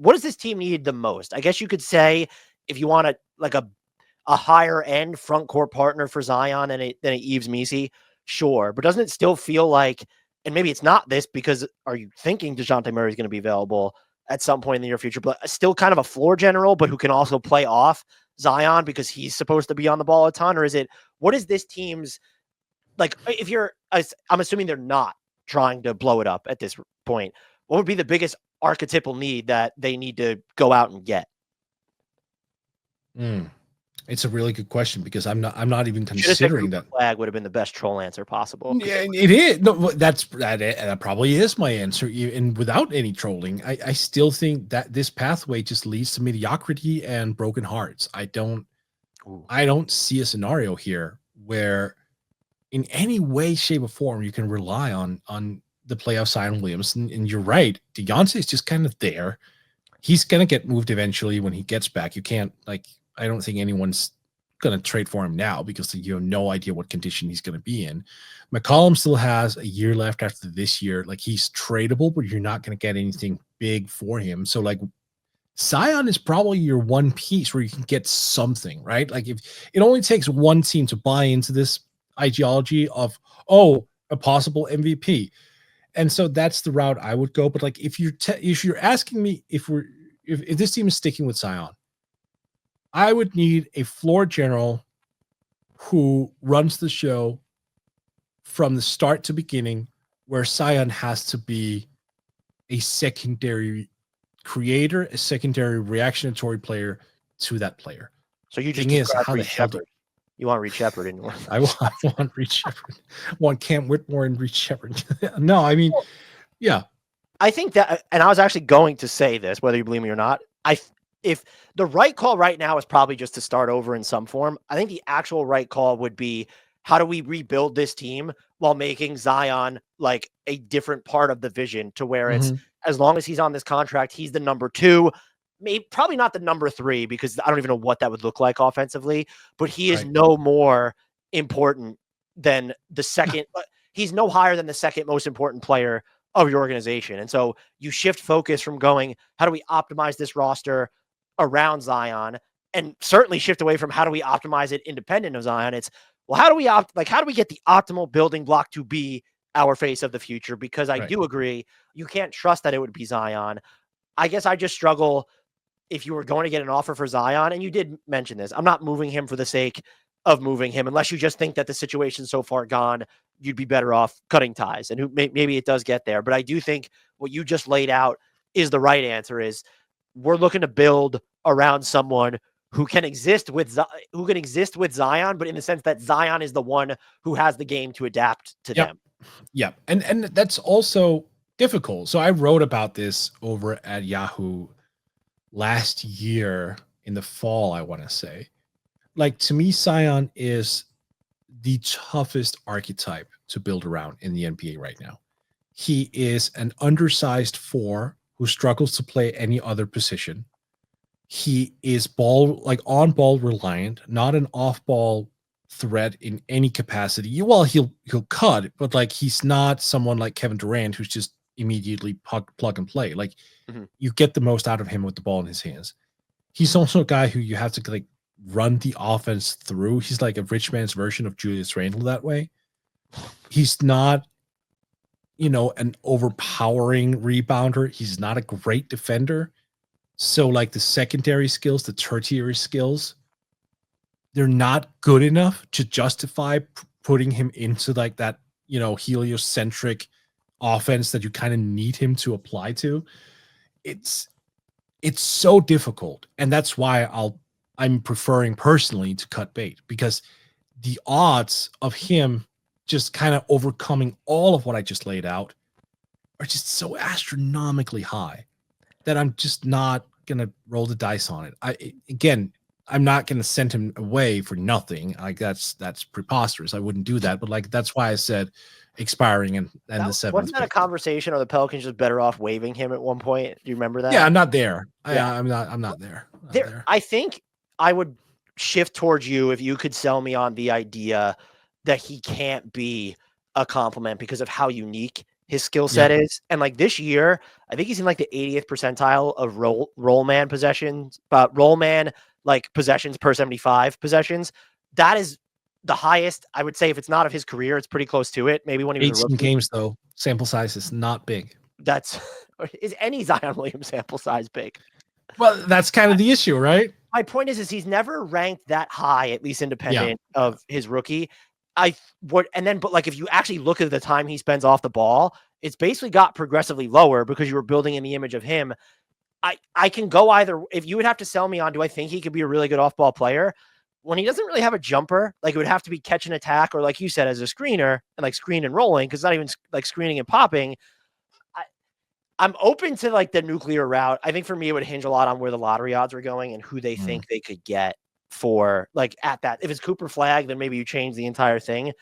what does this team need the most? I guess you could say, if you want a higher end front court partner for Zion than a Yves Missi, sure. But doesn't it still feel like, and maybe it's not this, because are you thinking DeJounte Murray is going to be available at some point in the near future, but still kind of a floor general, but who can also play off Zion because he's supposed to be on the ball a ton? Or what is this team's, like, I'm assuming they're not trying to blow it up at this point, what would be the biggest archetypal need that they need to go out and get? It's a really good question, because I'm not even considering that. Flag would have been the best troll answer possible. Yeah, it is. No, that probably is my answer. And without any trolling, I still think that this pathway just leads to mediocrity and broken hearts. I don't see a scenario here where in any way, shape, or form you can rely on the play of Zion Williamson. And you're right, DeJounte is just kind of there. He's gonna get moved eventually when he gets back. You can't, like, I don't think anyone's gonna trade for him now, because you have no idea what condition he's gonna be in. McCollum still has a year left after this year. Like, he's tradable, but you're not gonna get anything big for him. So like, Zion is probably your one piece where you can get something, right? Like, if it only takes one team to buy into this ideology of, a possible MVP. And so that's the route I would go. But like, if you're asking me if this team is sticking with Zion, I would need a floor general who runs the show from the start to beginning, where Zion has to be a secondary creator, a secondary reactionary player to that player. So you just how the hell you want Reed Shepherd in one? I want Reed Shepherd. I want Cam Whitmore and Reed Shepherd. No, I mean, yeah. I think that, and I was actually going to say this, whether you believe me or not. if the right call right now is probably just to start over in some form, I think the actual right call would be, how do we rebuild this team while making Zion like a different part of the vision, to where it's, Mm-hmm. as long as he's on this contract, he's the number 2, maybe probably not the number 3, because I don't even know what that would look like offensively, but he is Right. no more important than the second. He's no higher than the second most important player of your organization. And so you shift focus from going, how do we optimize this roster around Zion, and certainly shift away from how do we optimize it independent of Zion. It's, well, how do we how do we get the optimal building block to be our face of the future? Because I do agree, you can't trust that it would be Zion. I guess I just struggle, if you were going to get an offer for Zion, and you did mention this, I'm not moving him for the sake of moving him, unless you just think that the situation's so far gone, you'd be better off cutting ties. And maybe it does get there. But I do think what you just laid out is the right answer. Is, we're looking to build around someone who can exist with Zion, but in the sense that Zion is the one who has the game to adapt to them. Yep. And that's also difficult. So I wrote about this over at Yahoo last year in the fall, I want to say. Like, to me, Zion is the toughest archetype to build around in the NBA right now. He is an undersized 4 who struggles to play any other position. He is on ball reliant, not an off ball threat in any capacity. Well, he'll cut, but like, he's not someone like Kevin Durant who's just immediately plug and play. Like, you get the most out of him with the ball in his hands. He's also a guy who you have to like run the offense through. He's like a rich man's version of Julius Randle that way. He's not, an overpowering rebounder. He's not a great defender. So like, the secondary skills, the tertiary skills, they're not good enough to justify putting him into like that, heliocentric offense that you kind of need him to apply to. It's so difficult. And that's why I'm preferring personally to cut bait, because the odds of him just kind of overcoming all of what I just laid out are just so astronomically high that I'm just not going to roll the dice on it. I'm not going to send him away for nothing. Like, that's preposterous. I wouldn't do that. But like, that's why I said expiring and the 7th. Wasn't that a conversation? Or the Pelicans just better off waiving him at one point? Do you remember that? Yeah, I'm not there. Yeah. I'm not there. I think I would shift towards you if you could sell me on the idea that he can't be a compliment because of how unique his skill set is. And like, this year, I think he's in like the 80th percentile of roll man possessions, roll man like possessions per 75 possessions. That is the highest, I would say. If it's not of his career, it's pretty close to it. Maybe when he was 18 games though. Sample size is not big. Is any Zion Williams sample size big? Well, that's kind of the issue, right? My point is he's never ranked that high, at least independent of his rookie. But like, if you actually look at the time he spends off the ball, it's basically got progressively lower because you were building in the image of him. I can go either. If you would have to sell me on, do I think he could be a really good off-ball player when he doesn't really have a jumper? Like, it would have to be catch and attack, or like you said, as a screener and like screen and rolling, because not even like screening and popping. I'm open to like the nuclear route. I think for me, it would hinge a lot on where the lottery odds are going and who they think they could get for like at that. If it's Cooper Flag, then maybe you change the entire thing.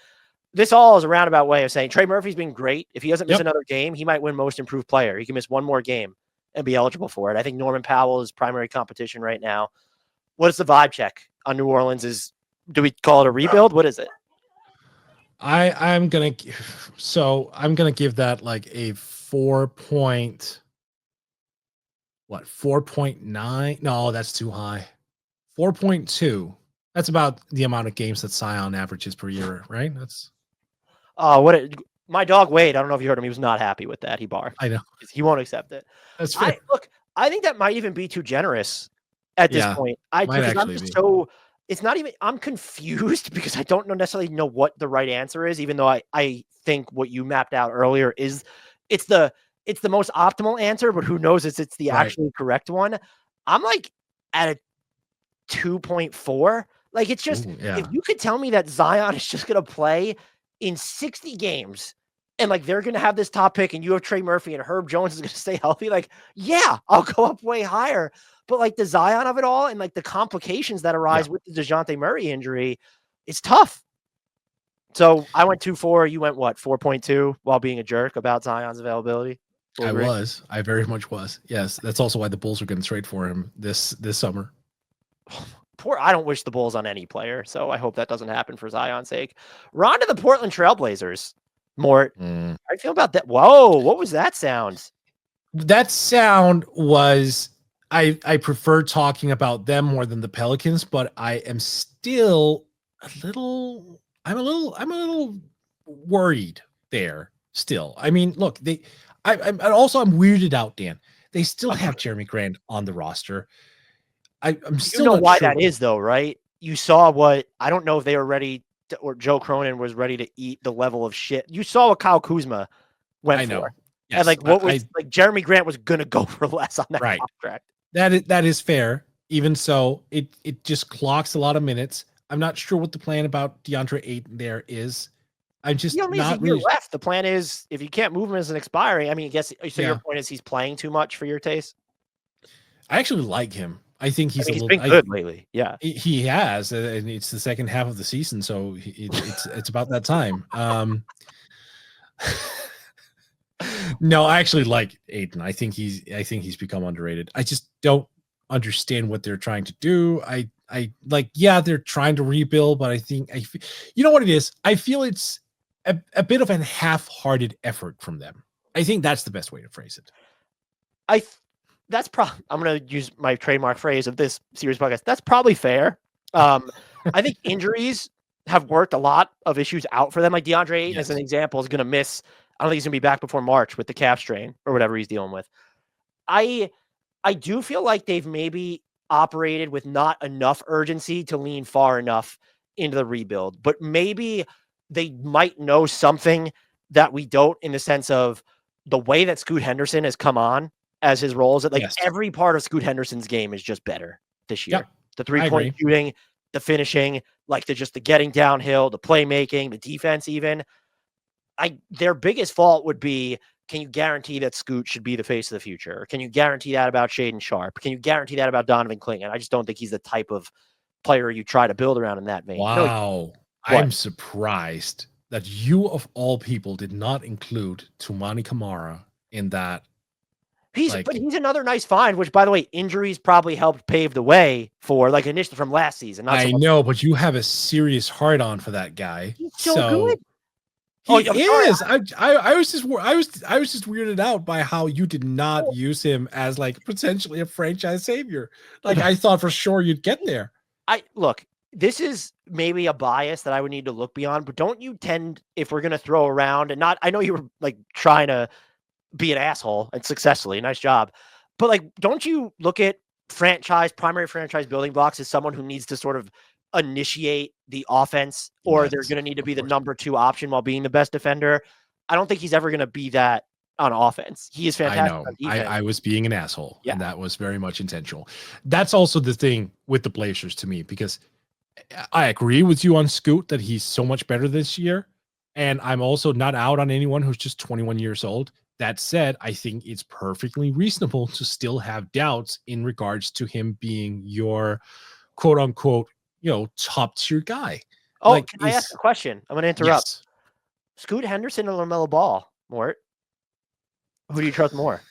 This all is a roundabout way of saying Trey Murphy's been great. If he doesn't miss another game, he might win most improved player. He can miss one more game and be eligible for it. I think Norman Powell is primary competition right now. What is the vibe check on New Orleans? Do we call it a rebuild? What is it? I'm gonna give that like a 4.9? No, that's too high. 4.2. That's about the amount of games that Zion averages per year, right? That's my dog Wade. I don't know if you heard him. He was not happy with that. He barked. I know. He won't accept it. That's fair. I think that might even be too generous at this point. It's not even, I'm confused because I don't necessarily know what the right answer is, even though I think what you mapped out earlier is it's the most optimal answer, but who knows if it's the actually correct one. I'm like at a 2.4. Like, it's just, if you could tell me that Zion is just going to play in 60 games and like they're going to have this top pick and you have Trey Murphy and Herb Jones is going to stay healthy, like, yeah, I'll go up way higher. But like the Zion of it all and like the complications that arise with the DeJounte Murray injury, it's tough. So I went 2.4. You went what, 4.2 while being a jerk about Zion's availability? I very much was. Yes. That's also why the Bulls are going to trade for him this summer. I don't wish the Bulls on any player, so I hope that doesn't happen for Zion's sake. We're on to the Portland Trailblazers. Mort, how do you feel about that? Whoa, what was that sound? That sound was I prefer talking about them more than the Pelicans, but I am still I'm a little worried there still. I mean, look, I'm weirded out, Dan. They still have Jeremy Grant on the roster. I'm still not why that is, though, right? You saw what I don't know if they were ready to, or Joe Cronin was ready to eat the level of shit. You saw what Kyle Kuzma went for. Yes, and like what was like Jeremy Grant was gonna go for less on that contract. That is fair. Even so, it just clocks a lot of minutes. I'm not sure what the plan about DeAndre Ayton there is. I'm just he only has a year left. The plan is if you can't move him as an expiring. I mean, I guess so. Your point is he's playing too much for your taste. I actually like him. I think he's been good lately. Yeah, he has, and it's the second half of the season, so it's about that time. No, I actually like Ayton. I think he's become underrated. I just don't understand what they're trying to do. I like, yeah, they're trying to rebuild, but I think you know what it is. I feel it's a bit of a half-hearted effort from them. I think that's the best way to phrase it. That's probably, I'm going to use my trademark phrase of this series podcast. That's probably fair. I think injuries have worked a lot of issues out for them. Like DeAndre Ayton, as an example, is going to miss. I don't think he's going to be back before March with the calf strain or whatever he's dealing with. I do feel like they've maybe operated with not enough urgency to lean far enough into the rebuild, but maybe they might know something that we don't, in the sense of the way that Scoot Henderson has come on as his roles. Like every part of Scoot Henderson's game is just better this year. The 3-point shooting, the finishing, like the getting downhill, the playmaking, the defense even. Their biggest fault would be, can you guarantee that Scoot should be the face of the future? Or can you guarantee that about Shaden Sharp? Can you guarantee that about Donovan Clingan? I just don't think he's the type of player you try to build around in that vein. Wow. I'm surprised that you, of all people, did not include Toumani Camara in that. But he's another nice find, which, by the way, injuries probably helped pave the way for, like, initially from last season. I know, but you have a serious hard-on for that guy. He's so good. He is. I was just weirded out by how you did not use him as like potentially a franchise savior. Like I thought for sure you'd get there. Look, this is maybe a bias that I would need to look beyond, but don't you tend, if we're going to throw around and not, I know you were like trying to be an asshole and successfully, nice job, but like, don't you look at primary franchise building blocks as someone who needs to sort of initiate the offense, or they're going to need to be the number 2 option while being the best defender? I don't think he's ever going to be that on offense. He is fantastic. I know. I was being an asshole, and that was very much intentional. That's also the thing with the Blazers to me, because I agree with you on Scoot that he's so much better this year, and I'm also not out on anyone who's just 21 years old. That said, I think it's perfectly reasonable to still have doubts in regards to him being your quote unquote, top tier guy. Oh, like, can I ask a question? I'm going to interrupt. Yes. Scoot Henderson or LaMelo Ball, Mort? Who do you trust more?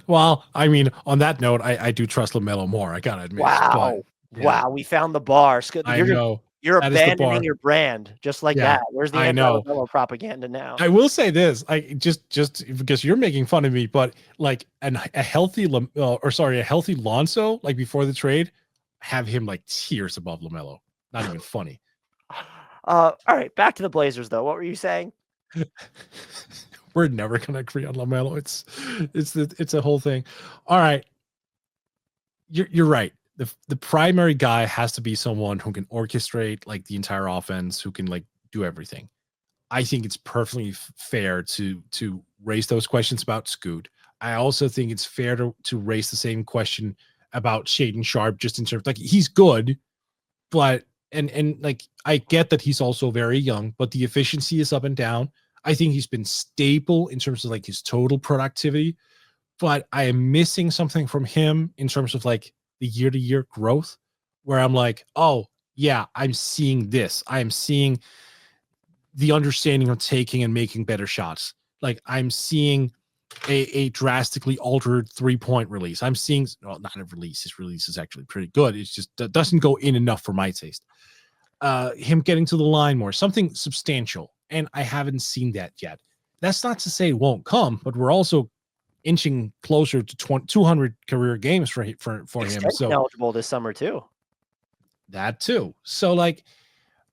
Well, I mean, on that note, I do trust LaMelo more. I got to admit. Wow. Wow. We found the bar. I know. You're abandoning your brand just like that. Where's the anti-LaMelo propaganda now? I will say this, just because you're making fun of me, but like a healthy Lonzo, like before the trade, have him like tiers above LaMelo. Not even funny. All right, back to the Blazers though. What were you saying? We're never gonna agree on LaMelo. It's a whole thing. All right, you're right. The primary guy has to be someone who can orchestrate like the entire offense, who can like do everything. I think it's perfectly fair to raise those questions about Scoot. I also think it's fair to raise the same question about Shaden Sharp, just in terms like he's good, but and like I get that he's also very young, but the efficiency is up and down. I think he's been stable in terms of like his total productivity, but I am missing something from him in terms of like the year-to-year growth, where I'm like, oh yeah, I'm seeing this. I am seeing the understanding of taking and making better shots. Like I'm seeing a drastically altered 3-point release. I'm seeing, well, not a release. His release is actually pretty good. It's just doesn't go in enough for my taste. Him getting to the line more, something substantial, and I haven't seen that yet. That's not to say it won't come, but we're also inching closer to 200 career games for him. So eligible this summer too. That too. So like,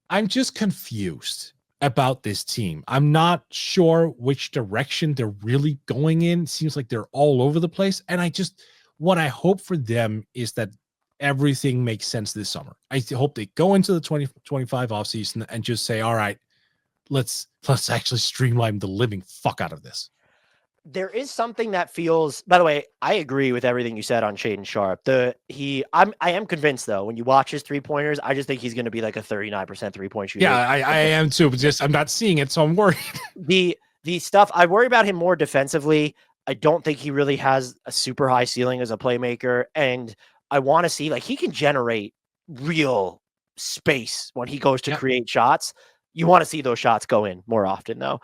I'm just confused about this team. I'm not sure which direction they're really going in. It seems like they're all over the place. And what I hope for them is that everything makes sense this summer. I hope they go into the 2025 offseason and just say, all right, let's actually streamline the living fuck out of this. There is something that feels, by the way, I agree with everything you said on Shaedon Sharpe. I am convinced though, when you watch his 3-pointers, I just think he's going to be like a 39% 3-point shooter. Yeah, I am too, but just I'm not seeing it, so I'm worried. The stuff I worry about him more defensively. I don't think he really has a super high ceiling as a playmaker, and I want to see like he can generate real space when he goes to create shots. You want to see those shots go in more often though.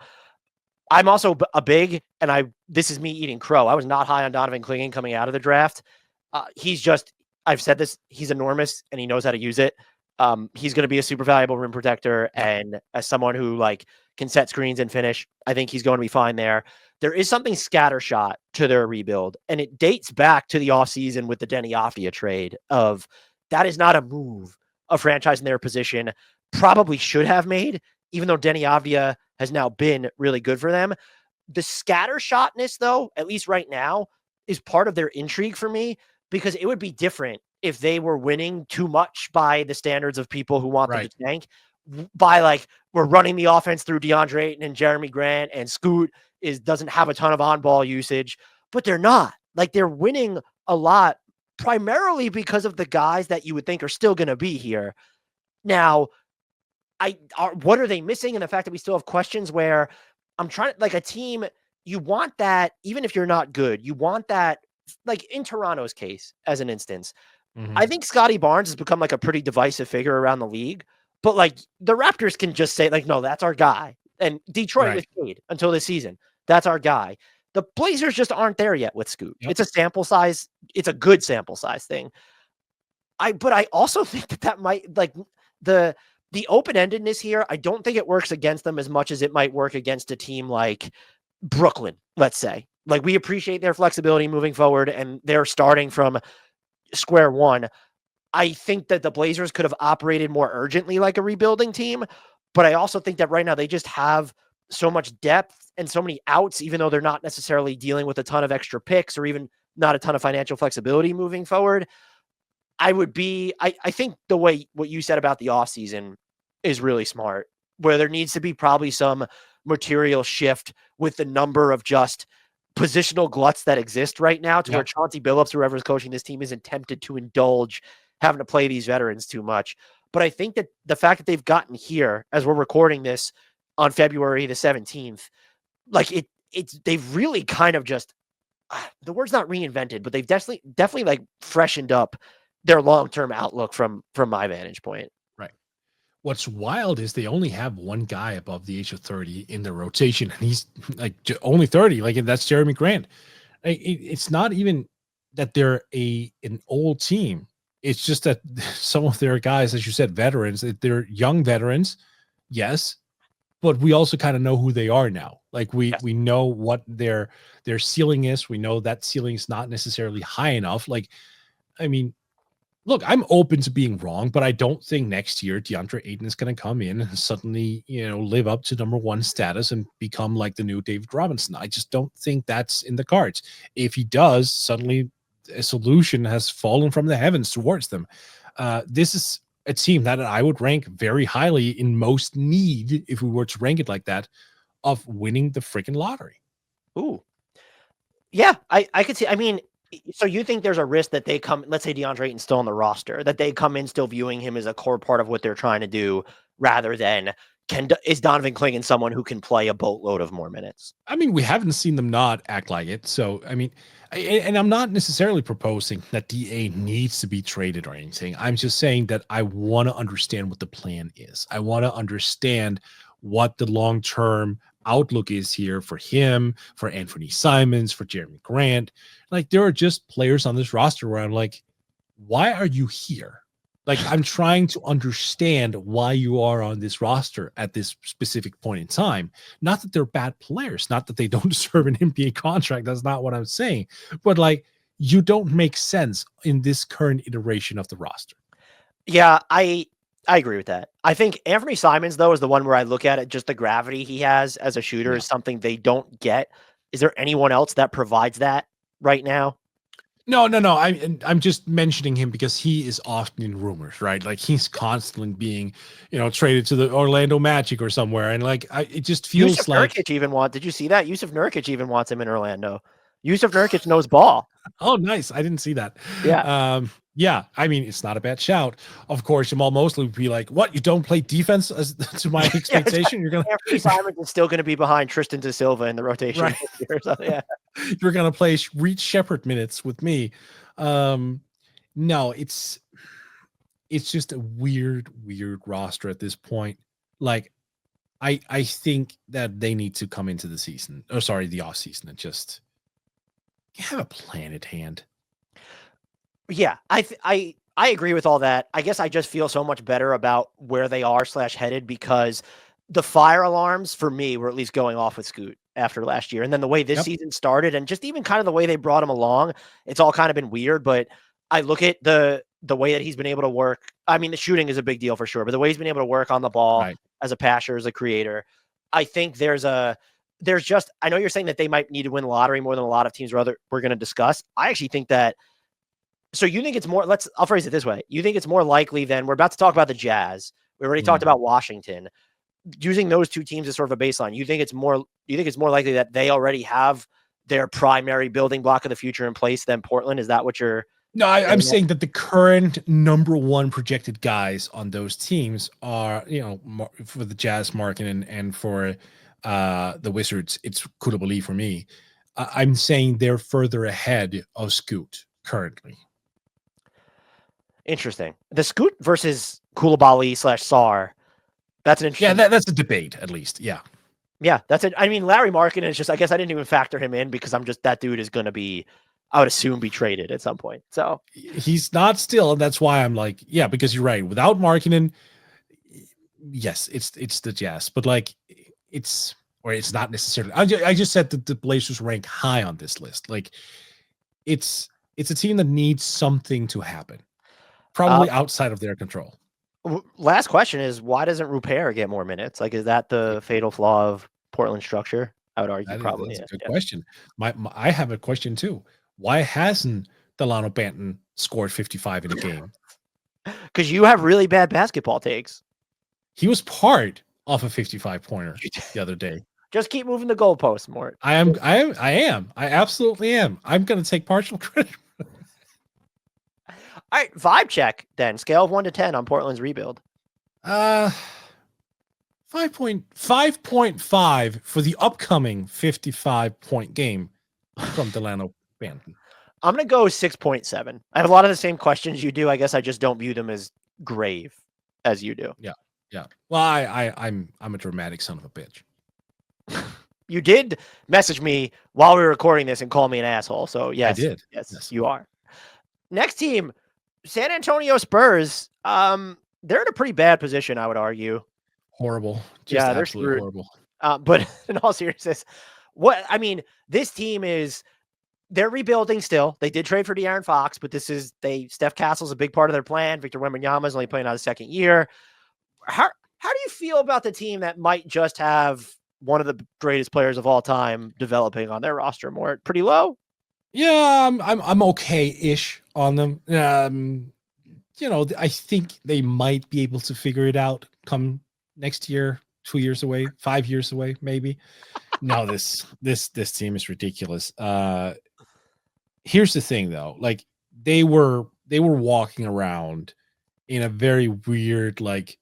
I'm also a big, and this is me eating crow. I was not high on Donovan Clingan coming out of the draft. I've said this, he's enormous and he knows how to use it. He's going to be a super valuable rim protector. And as someone who like can set screens and finish, I think he's going to be fine there. There is something scattershot to their rebuild, and it dates back to the offseason with the Deni Avdija trade of that is not a move a franchise in their position probably should have made, even though Deni Avdija has now been really good for them. The scattershotness, though, at least right now, is part of their intrigue for me, because it would be different if they were winning too much by the standards of people who want them to tank. By like, we're running the offense through DeAndre Ayton and Jeremy Grant, and Scoot doesn't have a ton of on-ball usage, but they're not. Like, they're winning a lot primarily because of the guys that you would think are still going to be here. Now, what are they missing? And the fact that we still have questions where I'm trying to, like, a team, you want that, even if you're not good, you want that, like in Toronto's case, as an instance. I think Scotty Barnes has become like a pretty divisive figure around the league, but like the Raptors can just say like, no, that's our guy. And Detroit was paid until this season. That's our guy. The Blazers just aren't there yet with Scoot. It's a sample size. It's a good sample size thing. But I also think that might, like, the open-endedness here, I don't think it works against them as much as it might work against a team like Brooklyn, let's say. Like, we appreciate their flexibility moving forward, and they're starting from square one. I think that the Blazers could have operated more urgently like a rebuilding team, but I also think that right now they just have so much depth and so many outs, even though they're not necessarily dealing with a ton of extra picks or even not a ton of financial flexibility moving forward. I think the way what you said about the offseason is really smart, where there needs to be probably some material shift with the number of just positional gluts that exist right now, to where Chauncey Billups, whoever's coaching this team, isn't tempted to indulge having to play these veterans too much. But I think that the fact that they've gotten here as we're recording this on February the 17th, like they've really kind of just, the word's not reinvented, but they've definitely like freshened up their long-term outlook from my vantage point. Right. What's wild is they only have one guy above the age of 30 in the rotation, and he's like only 30. Like, that's Jeremy Grant. It's not even that they're an old team. It's just that some of their guys, as you said, veterans, they're young veterans. Yes. But we also kind of know who they are now. Like, we know what their ceiling is. We know that ceiling is not necessarily high enough. Like, I mean, look, I'm open to being wrong, but I don't think next year DeAndre Ayton is going to come in and suddenly, live up to number one status and become like the new David Robinson. I just don't think that's in the cards. If he does, suddenly a solution has fallen from the heavens towards them. This is a team that I would rank very highly in most need, if we were to rank it like that, of winning the freaking lottery. Ooh. Yeah, I could see. I mean, so you think there's a risk that they come, let's say DeAndre Ayton's still on the roster, that they come in still viewing him as a core part of what they're trying to do, rather than is Donovan Clingan someone who can play a boatload of more minutes? I mean, we haven't seen them not act like it. So, I mean, and I'm not necessarily proposing that DA needs to be traded or anything. I'm just saying that I want to understand what the plan is. I want to understand what the long-term outlook is here for him, for Anthony Simons, for Jeremy Grant. Like, there are just players on this roster where I'm like, why are you here? Like, I'm trying to understand why you are on this roster at this specific point in time. Not that they're bad players, not that they don't deserve an NBA contract. That's not what I'm saying. But like, you don't make sense in this current iteration of the roster. Yeah, I agree with that. I think Anthony Simons, though, is the one where I look at it, just the gravity he has as a shooter is something they don't get. Is there anyone else that provides that right now? No. I'm just mentioning him because he is often in rumors, right? Like, he's constantly being, traded to the Orlando Magic or somewhere, and like, it just feels Yusuf like. Nurkic did you see that? Yusuf Nurkic even wants him in Orlando. Yusuf Nurkic knows ball. Oh, nice! I didn't see that. Yeah. Yeah. I mean, it's not a bad shout. Of course, Jamal Mosley would be like, "What? You don't play defense?" As to my expectation, you're gonna. Anthony Simons is still going to be behind Tristan Da Silva in the rotation. Right. So, yeah. You're gonna play Reed Shepherd minutes with me. No, it's just a weird roster at this point. Like, I think that they need to come into the season, the off season, and just have a plan at hand. Yeah, I agree with all that. I guess I just feel so much better about where they are /headed because the fire alarms for me were at least going off with Scoot after last year. And then the way this season started and just even kind of the way they brought him along, it's all kind of been weird. But I look at the way that he's been able to work. I mean, the shooting is a big deal for sure, but the way he's been able to work on the ball as a passer, as a creator, I think there's just, I know you're saying that they might need to win the lottery more than a lot of teams we're going to discuss. I actually think that. So you think it's more, I'll phrase it this way. You think it's more likely than we're about to talk about the Jazz. We already talked about Washington. Using those two teams as sort of a baseline, you think it's more likely that they already have their primary building block of the future in place than Portland? Is that what you're? No, I'm saying that the current number one projected guys on those teams are, for the Jazz market and for the Wizards, it's Koulibaly for me. I'm saying they're further ahead of Scoot currently. Interesting. The Scoot versus Koulibaly /Sar. That's an interesting. Yeah, that's a debate at least. Yeah. Yeah, that's it. I mean, Larry Markkinen is just, I guess I didn't even factor him in because that dude is going to be, I would assume, be traded at some point. So he's not still. And that's why I'm like, yeah, because you're right. Without Markkinen, yes, it's the Jazz, but like it's not necessarily. I just said that the Blazers rank high on this list. Like it's a team that needs something to happen, probably outside of their control. Last question is, why doesn't Rupert get more minutes? Like, is that the fatal flaw of Portland structure? I would argue probably. That's a good question. I have a question too. Why hasn't Delano Banton scored 55 in a game? Because you have really bad basketball takes. He was part of a 55-pointer the other day. Just keep moving the goalposts, Mort. I am. I absolutely am. I'm going to take partial credit. All right, vibe check then. Scale of 1 to 10 on Portland's rebuild. 5.5 for the upcoming 55-point game from Delano Banton. I'm going to go 6.7. I have a lot of the same questions you do. I guess I just don't view them as grave as you do. Yeah. Well, I'm a dramatic son of a bitch. You did message me while we were recording this and call me an asshole. So yes, I did. Yes, you are. Next team, San Antonio Spurs. They're in a pretty bad position, I would argue. Horrible. Just they're absolutely horrible. But in all seriousness, this team they're rebuilding still. They did trade for De'Aaron Fox, but Steph Castle's a big part of their plan. Victor Wembanyama is only playing out his second year. How do you feel about the team that might just have one of the greatest players of all time developing on their roster? More pretty low? Yeah, I'm okay-ish on them. I think they might be able to figure it out come next year, 2 years away, 5 years away, maybe. No, this team is ridiculous. Here's the thing, though. Like they were walking around in a very weird, like,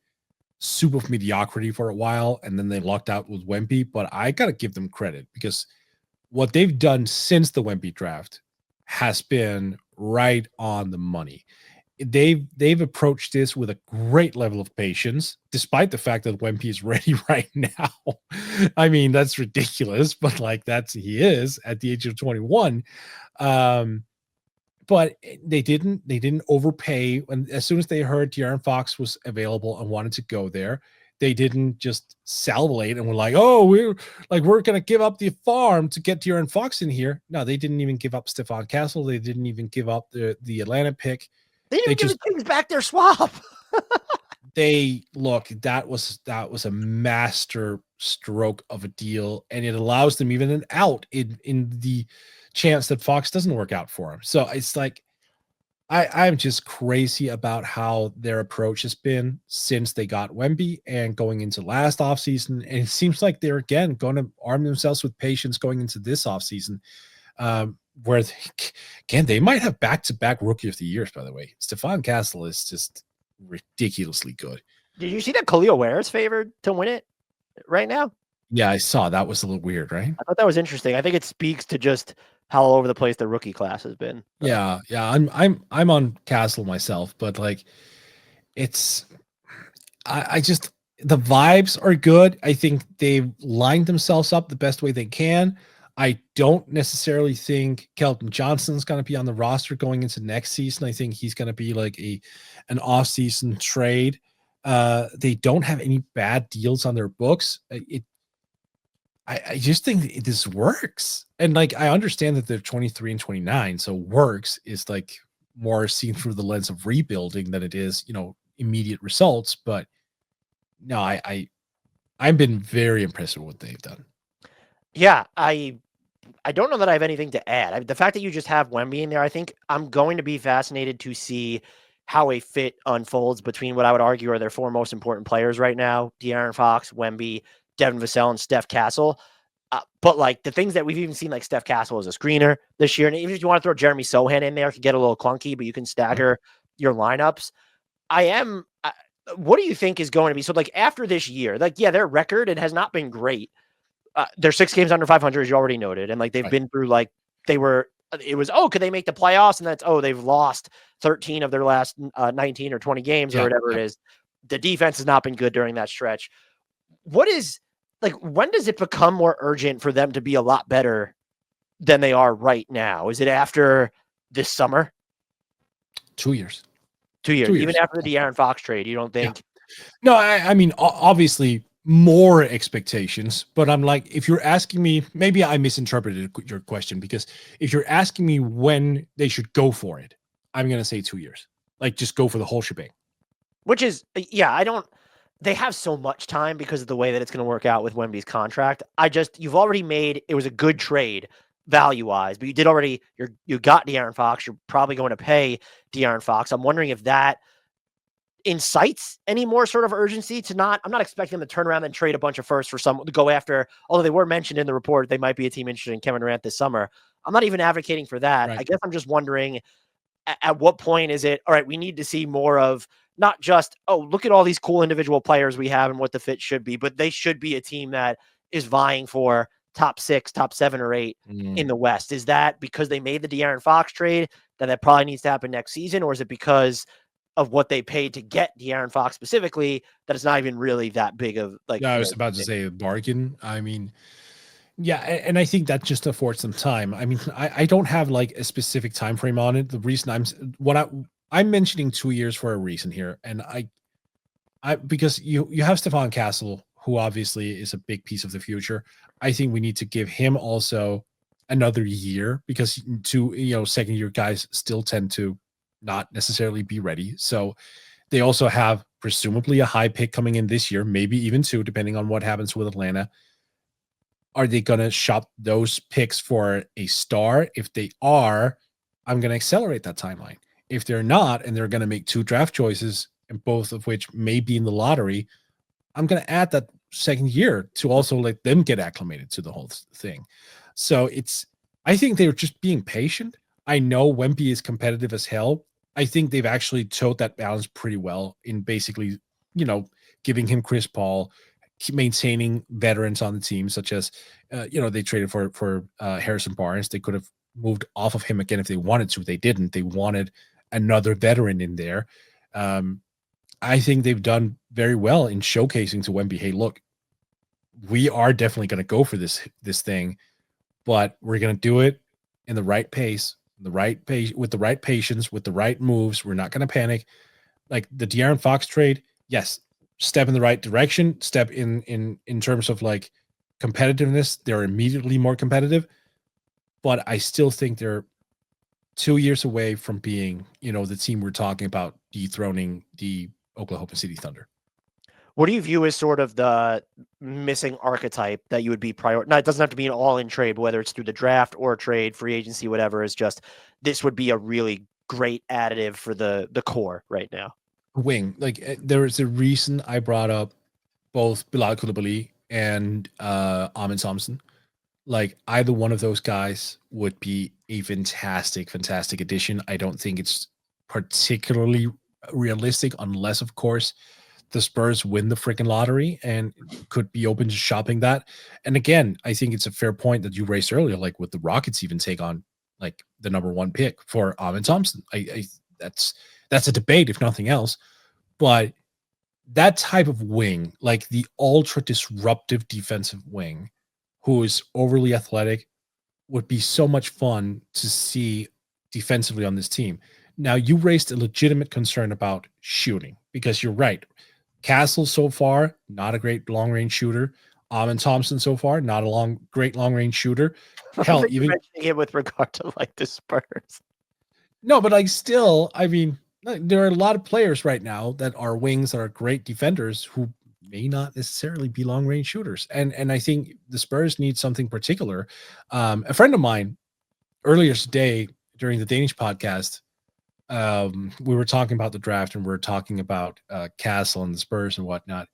soup of mediocrity for a while, and then they lucked out with Wemby. But I gotta give them credit because what they've done since the Wemby draft has been right on the money. They've approached this with a great level of patience, despite the fact that Wemby is ready right now. I mean, that's ridiculous, but like he is at the age of 21. But they didn't overpay. And as soon as they heard De'Aaron Fox was available and wanted to go there, they didn't just salivate and were like, oh, we're going to give up the farm to get De'Aaron Fox in here. No, they didn't even give up Stephon Castle. They didn't even give up the Atlanta pick. They didn't give the Kings back their swap. That was a master stroke of a deal, and it allows them even an out in the chance that Fox doesn't work out for him. So it's like I'm just crazy about how their approach has been since they got Wemby and going into last offseason. And it seems like they're again going to arm themselves with patience going into this offseason. Where they might have back-to-back rookie of the years, by the way. Stephon Castle is just ridiculously good. Did you see that Khalil Ware is favored to win it right now? Yeah, I saw that. Was a little weird, right? I thought that was interesting. I think it speaks to just how all over the place the rookie class has been. Yeah. I'm on Castle myself, but like I just the vibes are good. I think they've lined themselves up the best way they can. I don't necessarily think Kelton Johnson's going to be on the roster going into next season. I think he's going to be like an off-season trade. They don't have any bad deals on their books. I just think this works. And like, I understand that they're 23 and 29. So works is like more seen through the lens of rebuilding than it is, immediate results. But no, I've been very impressed with what they've done. Yeah, I don't know that I have anything to add. The fact that you just have Wemby in there, I think I'm going to be fascinated to see how a fit unfolds between what I would argue are their four most important players right now: De'Aaron Fox, Wemby, Devin Vassell, and Steph Castle. But like the things that we've even seen, like Steph Castle as a screener this year, and even if you want to throw Jeremy Sohan in there, it could get a little clunky, but you can stagger your lineups. What do you think is going to be? So like after this year, like, yeah, their record, it has not been great. They're 6 games under 500, as you already noted. And like, they've been through could they make the playoffs? And they've lost 13 of their last 19 or 20 games or whatever it is. The defense has not been good during that stretch. When does it become more urgent for them to be a lot better than they are right now? Is it after this summer? 2 years. 2 years. Even after the De'Aaron Fox trade, you don't think? Yeah. No, I mean, obviously more expectations, but I'm like, if you're asking me, maybe I misinterpreted your question, because if you're asking me when they should go for it, I'm going to say 2 years. Like, just go for the whole shebang. Which is, they have so much time because of the way that it's going to work out with Wemby's contract. You've already made, it was a good trade value-wise, but you got De'Aaron Fox. You're probably going to pay De'Aaron Fox. I'm wondering if that incites any more sort of urgency I'm not expecting them to turn around and trade a bunch of firsts for someone to go after, although they were mentioned in the report, they might be a team interested in Kevin Durant this summer. I'm not even advocating for that. Right. I guess I'm just wondering at what point is it, all right, we need to see more of not just, look at all these cool individual players we have and what the fit should be, but they should be a team that is vying for top 6, top 7 or 8 in the West. Is that because they made the De'Aaron Fox trade that probably needs to happen next season? Or is it because of what they paid to get De'Aaron Fox specifically that it's not even really that big of like? Yeah, I was about to say a bargain. I mean, yeah, and I think that just affords them time. I mean, I don't have like a specific time frame on it. The reason I'm mentioning 2 years for a reason here, and I because you have Stephon Castle, who obviously is a big piece of the future. I think we need to give him also another year, because second year guys still tend to not necessarily be ready. So they also have presumably a high pick coming in this year, maybe even 2, depending on what happens with Atlanta. Are they going to shop those picks for a star? If they are, I'm going to accelerate that timeline. If they're not, and they're going to make 2 draft choices, and both of which may be in the lottery, I'm going to add that second year to also let them get acclimated to the whole thing. So I think they're just being patient. I know Wemby is competitive as hell. I think they've actually towed that balance pretty well in basically, giving him Chris Paul, maintaining veterans on the team, such as, they traded for Harrison Barnes. They could have moved off of him again if they wanted to. They didn't. They wanted another veteran in there. I think they've done very well in showcasing to Wemby, hey, look, we are definitely going to go for this thing, but we're going to do it in the right pace, with the right patience, with the right moves. We're not going to panic. Like the De'Aaron Fox trade, yes, step in the right direction, step in terms of like competitiveness. They're immediately more competitive, but I still think they're 2 years away from being, the team we're talking about dethroning the Oklahoma City Thunder. What do you view as sort of the missing archetype that you would be Now, it doesn't have to be an all-in trade, whether it's through the draft or trade, free agency, whatever. Is just this would be a really great additive for the core right now. Wing, like there is a reason I brought up both Bilal Coulibaly and Amin Thompson. Like either one of those guys would be a fantastic addition. I don't think it's particularly realistic unless, of course, the Spurs win the freaking lottery and could be open to shopping that. And again, I think it's a fair point that you raised earlier, like would the Rockets even take on like the number 1 pick for Amin Thompson? I that's a debate, if nothing else. But that type of wing, like the ultra disruptive defensive wing, who is overly athletic, would be so much fun to see defensively on this team. Now, you raised a legitimate concern about shooting because you're right. Castle so far, not a great long-range shooter. Amin Thompson so far, not a great long-range shooter. Hell, even mentioning it with regard to like the Spurs. No, but like still, I mean, there are a lot of players right now that are wings that are great defenders who may not necessarily be long-range shooters. And I think the Spurs need something particular. A friend of mine earlier today during the Danish podcast, we were talking about the draft and we were talking about Castle and the Spurs and whatnot.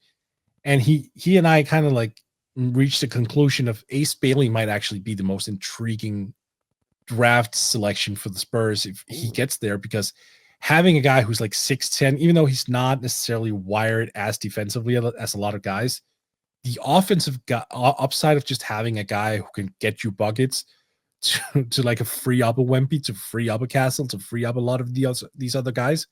And he and I kind of like reached a conclusion of Ace Bailey might actually be the most intriguing draft selection for the Spurs if he gets there, because having a guy who's like 6'10", even though he's not necessarily wired as defensively as a lot of guys, the offensive upside of just having a guy who can get you buckets to like a free up a Wemby, to free up a Castle, to free up a lot of these other guys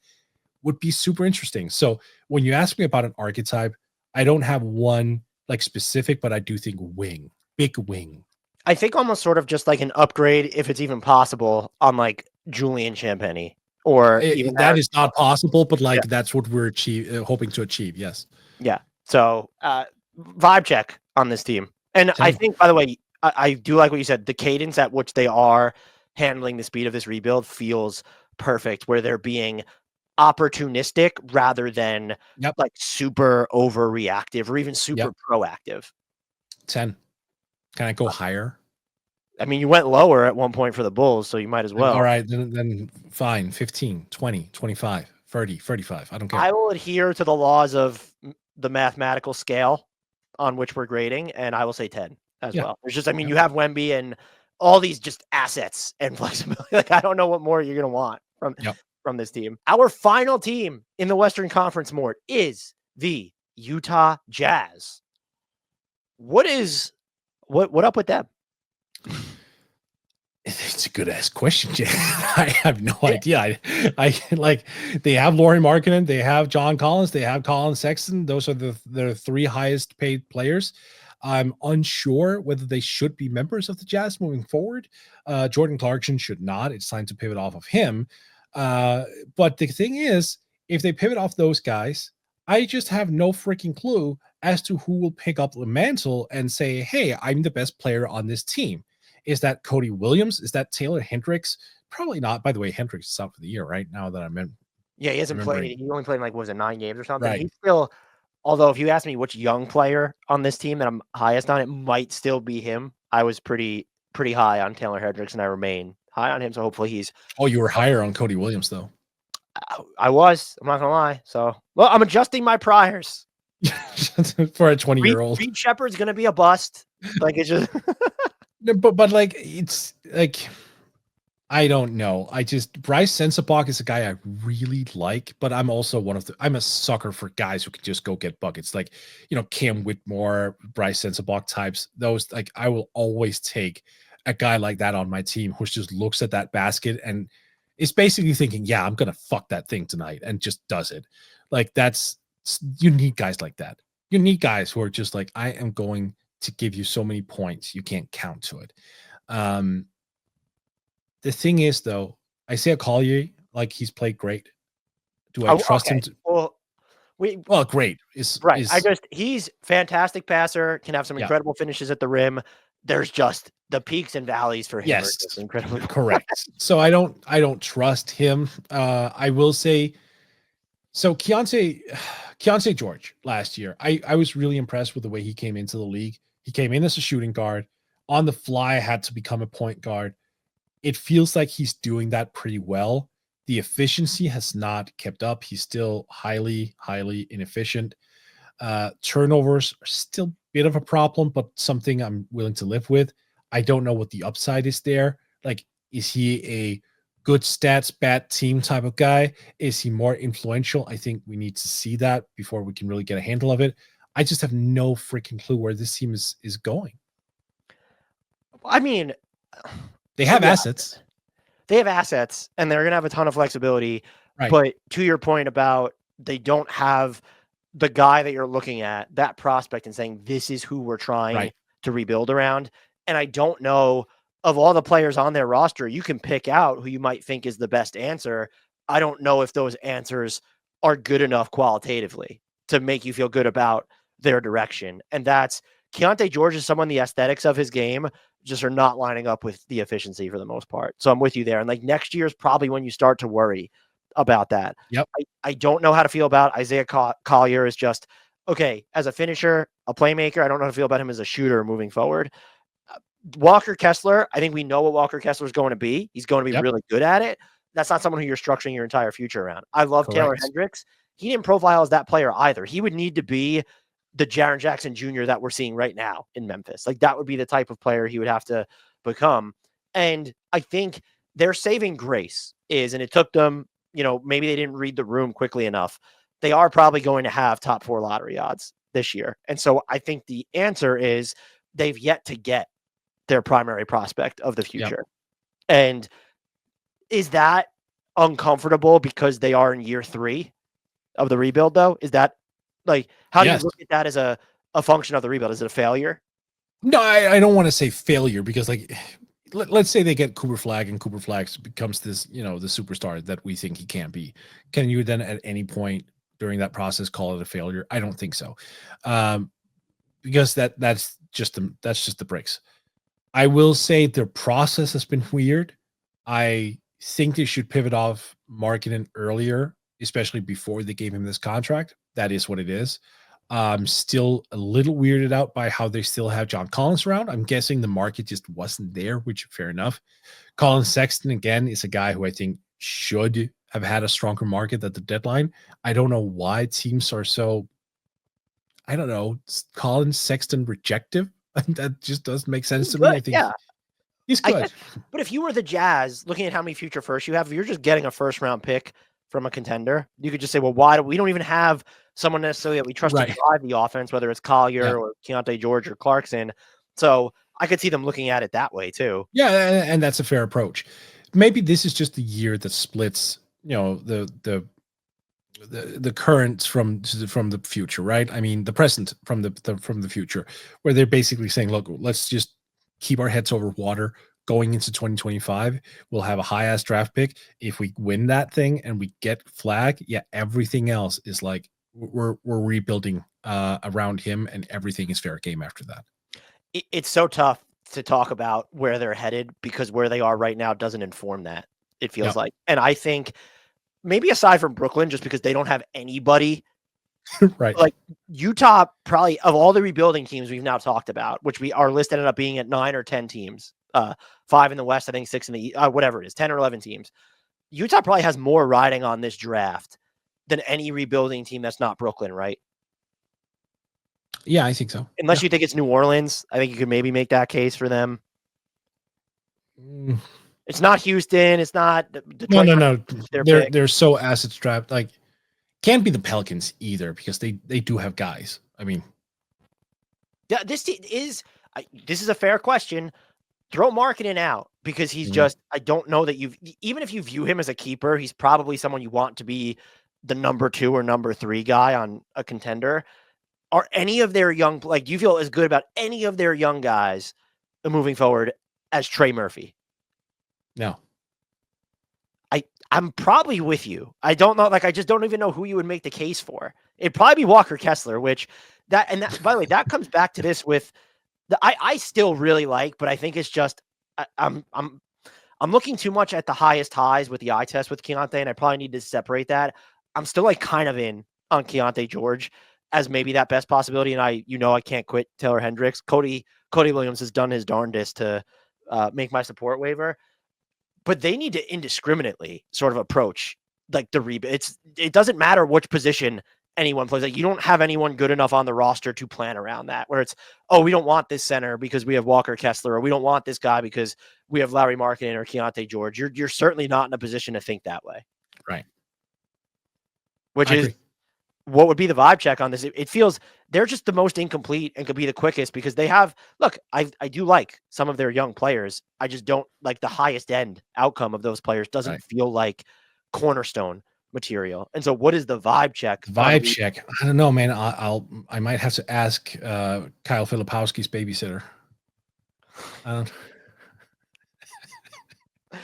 would be super interesting. So when you ask me about an archetype, I don't have one like specific, but I do think big wing. I think almost sort of just like an upgrade, if it's even possible, on like Julian Champagny. Or even that is not possible, but like that's what we're hoping to achieve. Yes. Yeah. So vibe check on this team. And I think, by the way, I do like what you said. The cadence at which they are handling the speed of this rebuild feels perfect, where they're being opportunistic rather than like super overreactive or even super proactive. 10. Can I go higher? I mean, you went lower at one point for the Bulls, so you might as well. All right, then fine. 15, 20, 25, 30, 35. I don't care. I will adhere to the laws of the mathematical scale on which we're grading, and I will say 10 as well. There's just, I mean, you have Wemby and all these just assets and flexibility. Like, I don't know what more you're going to want from this team. Our final team in the Western Conference, Mort, is the Utah Jazz. What up with them? It's a good ass question, Jay. I have no idea. I like they have Lauri Markkanen, they have John Collins, they have Colin Sexton. Those are the 3 highest paid players. I'm unsure whether they should be members of the Jazz moving forward. Jordan Clarkson should not. It's time to pivot off of him. But the thing is, if they pivot off those guys, I just have no freaking clue as to who will pick up the mantle and say, hey, I'm the best player on this team. Is that Cody Williams? Is that Taylor Hendricks? Probably not. By the way, Hendricks is out for the year, right? Now that I'm in. Yeah, he hasn't played. He only played like, what was it, 9 games or something? Right. He's still, although if you ask me which young player on this team that I'm highest on, it might still be him. I was pretty high on Taylor Hendricks, and I remain high on him. So hopefully he's. Oh, you were higher on Cody Williams, though. I was. I'm not going to lie. So, well, I'm adjusting my priors. For a 20-year-old. Reed Shepard's going to be a bust. Like, it's just. But like it's like I don't know. Bryce Sensabaugh is a guy I really like, but I'm also I'm a sucker for guys who can just go get buckets. Like, Cam Whitmore, Bryce Sensabaugh types. Those, like, I will always take a guy like that on my team who just looks at that basket and is basically thinking, yeah, I'm going to fuck that thing tonight, and just does it. Like, you need guys like that. You need guys who are just like, I am going to give you so many points, you can't count to it. The thing is, though, Isaiah Collier, like, he's played great. Do I trust him? Well, great right. He's fantastic passer, can have some incredible finishes at the rim. There's just the peaks and valleys for him. Yes, are just incredibly correct. So I don't trust him. I will say, so Keontae George last year, I was really impressed with the way he came into the league. He came in as a shooting guard, on the fly had to become a point guard. It feels like he's doing that pretty well. The efficiency has not kept up. He's still highly, highly inefficient. Turnovers are still a bit of a problem, but something I'm willing to live with. I don't know what the upside is there. Like, is he a good stats, bad team type of guy? Is he more influential? I think we need to see that before we can really get a handle of it. I just have no freaking clue where this team is going. I mean, they have assets. They have assets, and they're going to have a ton of flexibility. Right. But to your point about they don't have the guy that you're looking at, that prospect, and saying, this is who we're trying to rebuild around. And I don't know, of all the players on their roster, you can pick out who you might think is the best answer. I don't know if those answers are good enough qualitatively to make you feel good about their direction. And that's Keontae George is someone, the aesthetics of his game just are not lining up with the efficiency for the most part. So I'm with you there. And like next year is probably when you start to worry about that. Yep. I don't know how to feel about Isaiah Collier is just, okay, as a finisher, a playmaker, I don't know how to feel about him as a shooter moving forward. Walker Kessler, I think we know what Walker Kessler is going to be. He's going to be really good at it. That's not someone who you're structuring your entire future around. I love Taylor Hendricks. He didn't profile as that player either. He would need to be the Jaren Jackson Jr. that we're seeing right now in Memphis. Like that would be the type of player he would have to become. And I think their saving grace is, and it took them, maybe they didn't read the room quickly enough. They are probably going to have top 4 lottery odds this year. And so I think the answer is they've yet to get their primary prospect of the future. Yep. And is that uncomfortable because they are in year 3 of the rebuild though? Is that like, how do you look at that as a function of the rebuild? Is it a failure? No, I don't want to say failure because, like, let's say they get Cooper Flagg and Cooper Flagg becomes this, the superstar that we think he can be. Can you then at any point during that process call it a failure? I don't think so. Because that's just the bricks. I will say their process has been weird. I think they should pivot off marketing earlier, especially before they gave him this contract. That is what it is. I'm still a little weirded out by how they still have John Collins around. I'm guessing the market just wasn't there, which fair enough. Colin Sexton, again, is a guy who I think should have had a stronger market at the deadline. I don't know why teams are so, I don't know, Colin Sexton rejective. That just doesn't make sense to me. I think he's good. But if you were the Jazz, looking at how many future firsts you have, if you're just getting a first round pick from a contender, you could just say, well, why do we don't even have someone necessarily that we trust to drive the offense, whether it's Collier or Keontae George or Clarkson. So I could see them looking at it that way too. Yeah, and that's a fair approach. Maybe this is just the year that splits, the current from the future, right? I mean, the present from the future, where they're basically saying, look, let's just keep our heads over water going into 2025. We'll have a high-ass draft pick. If we win that thing and we get Flagg, everything else is like we're rebuilding around him, and everything is fair game after that. It's so tough to talk about where they're headed because where they are right now doesn't inform that, it feels like. And I think maybe aside from Brooklyn, just because they don't have anybody right. Like Utah, probably of all the rebuilding teams we've now talked about, which our list ended up being at 9 or 10 teams, 5 in the West, I think 6 in the whatever it is, 10 or 11 teams. Utah probably has more riding on this draft than any rebuilding team that's not Brooklyn, right? Yeah, I think so. Unless you think it's New Orleans, I think you could maybe make that case for them. It's not Houston. It's not No, Detroit. no. Their pick. They're so asset strapped. Like, can't be the Pelicans either because they do have guys. I mean, Yeah, this is a fair question. Throw Marketing out because he's Mhm. just, I don't know that even if you view him as a keeper, he's probably someone you want to be the number 2 or number 3 guy on a contender. Are any of their young, like, do you feel as good about any of their young guys moving forward as Trey Murphy? no. I'm probably with you. I don't know, like, I just don't even know who you would make the case for. It'd probably be Walker Kessler, which that by the way, that comes back to this with I still really like, but I think it's just I'm looking too much at the highest highs with the eye test with Keontae, and I probably need to separate that. I'm still like kind of in on Keontae George as maybe that best possibility, and I can't quit Taylor Hendricks. Cody Williams has done his darndest to make my support waiver, but they need to indiscriminately sort of approach like the rebuild. It doesn't matter which position anyone plays. Like, you don't have anyone good enough on the roster to plan around that, where it's, oh, we don't want this center because we have Walker Kessler, or we don't want this guy because we have Larry Markkinen or Keontae George. You're certainly not in a position to think that way. Right. Which is what would be the vibe check on this. It feels they're just the most incomplete and could be the quickest because they have, look, I do like some of their young players. I just don't like the highest end outcome of those players doesn't feel like cornerstone material. And so what is the vibe check? Vibe check. I don't know, man. I might have to ask Kyle Filipowski's babysitter.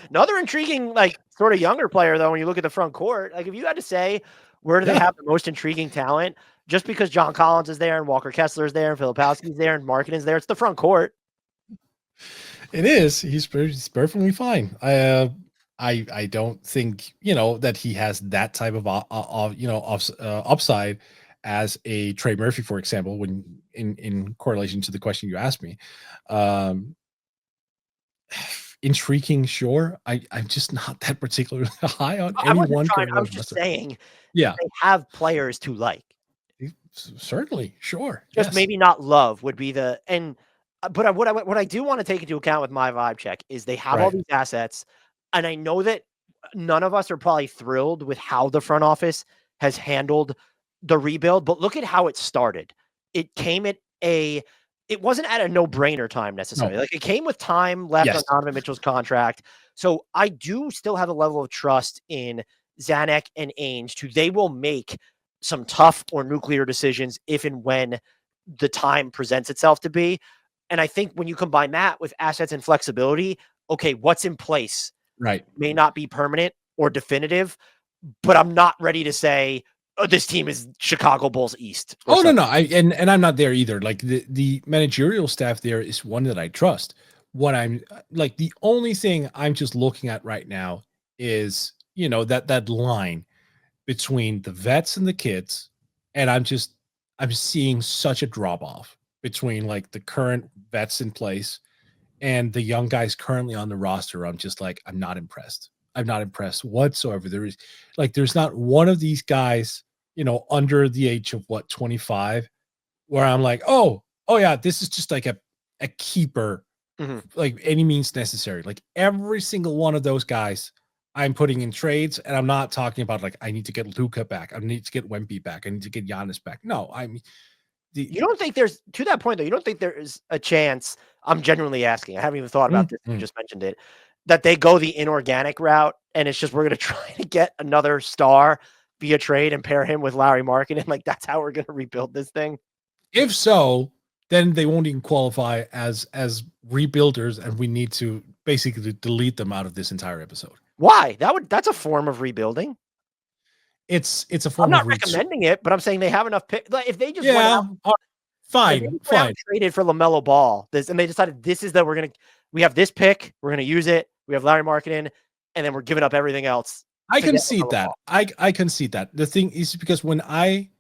Another intriguing, like, sort of younger player, though, when you look at the front court, like, if you had to say where do they have the most intriguing talent, just because John Collins is there and Walker Kessler is there and Filipowski's there and Markin is there, it's the front court. It is. He's perfectly fine. I don't think that he has that type of upside as a Trey Murphy, for example, when in correlation to the question you asked me. Intriguing, sure. I'm just not that particularly high on anyone. I was just saying, yeah, they have players to like. Certainly, sure. Just maybe not love would be the but what I do want to take into account with my vibe check is they have all these assets, and I know that none of us are probably thrilled with how the front office has handled the rebuild, but look at how it started. It came at it wasn't at a no-brainer time necessarily. No. Like, it came with time left on Donovan Mitchell's contract. So I do still have a level of trust in Zanuck and Ainge they will make some tough or nuclear decisions if and when the time presents itself to be. And I think when you combine that with assets and flexibility, okay, what's in place may not be permanent or definitive, but I'm not ready to say, oh, this team is Chicago Bulls East. Oh, something. No. And I'm not there either. Like, the managerial staff there is one that I trust. What I'm like, the only thing I'm just looking at right now is, that line between the vets and the kids. And I'm seeing such a drop off between like the current vets in place and the young guys currently on the roster. I'm just like, I'm not impressed. I'm not impressed whatsoever. There's not one of these guys, under the age of 25, where I'm like, oh yeah, this is just like a keeper, like any means necessary. Like, every single one of those guys I'm putting in trades, and I'm not talking about like, I need to get Luka back, I need to get Wemby back, I need to get Giannis back. No, I mean, you don't think there's, to that point though, you don't think there is a chance, I'm genuinely asking, I haven't even thought about this, you just mentioned it, that they go the inorganic route and it's just, we're going to try to get another star via trade and pair him with Larry Markin, and like, that's how we're going to rebuild this thing? If so, then they won't even qualify as rebuilders, and we need to basically delete them out of this entire episode. Why? That's a form of rebuilding. It's a form. I'm not recommending it, but I'm saying they have enough pick. Like, if they just went out, fine. Traded for LaMelo Ball, and they decided this is that we have this pick, we're gonna use it. We have Larry Markkinen, and then we're giving up everything else. I can see that. I can see that. The thing is, because when I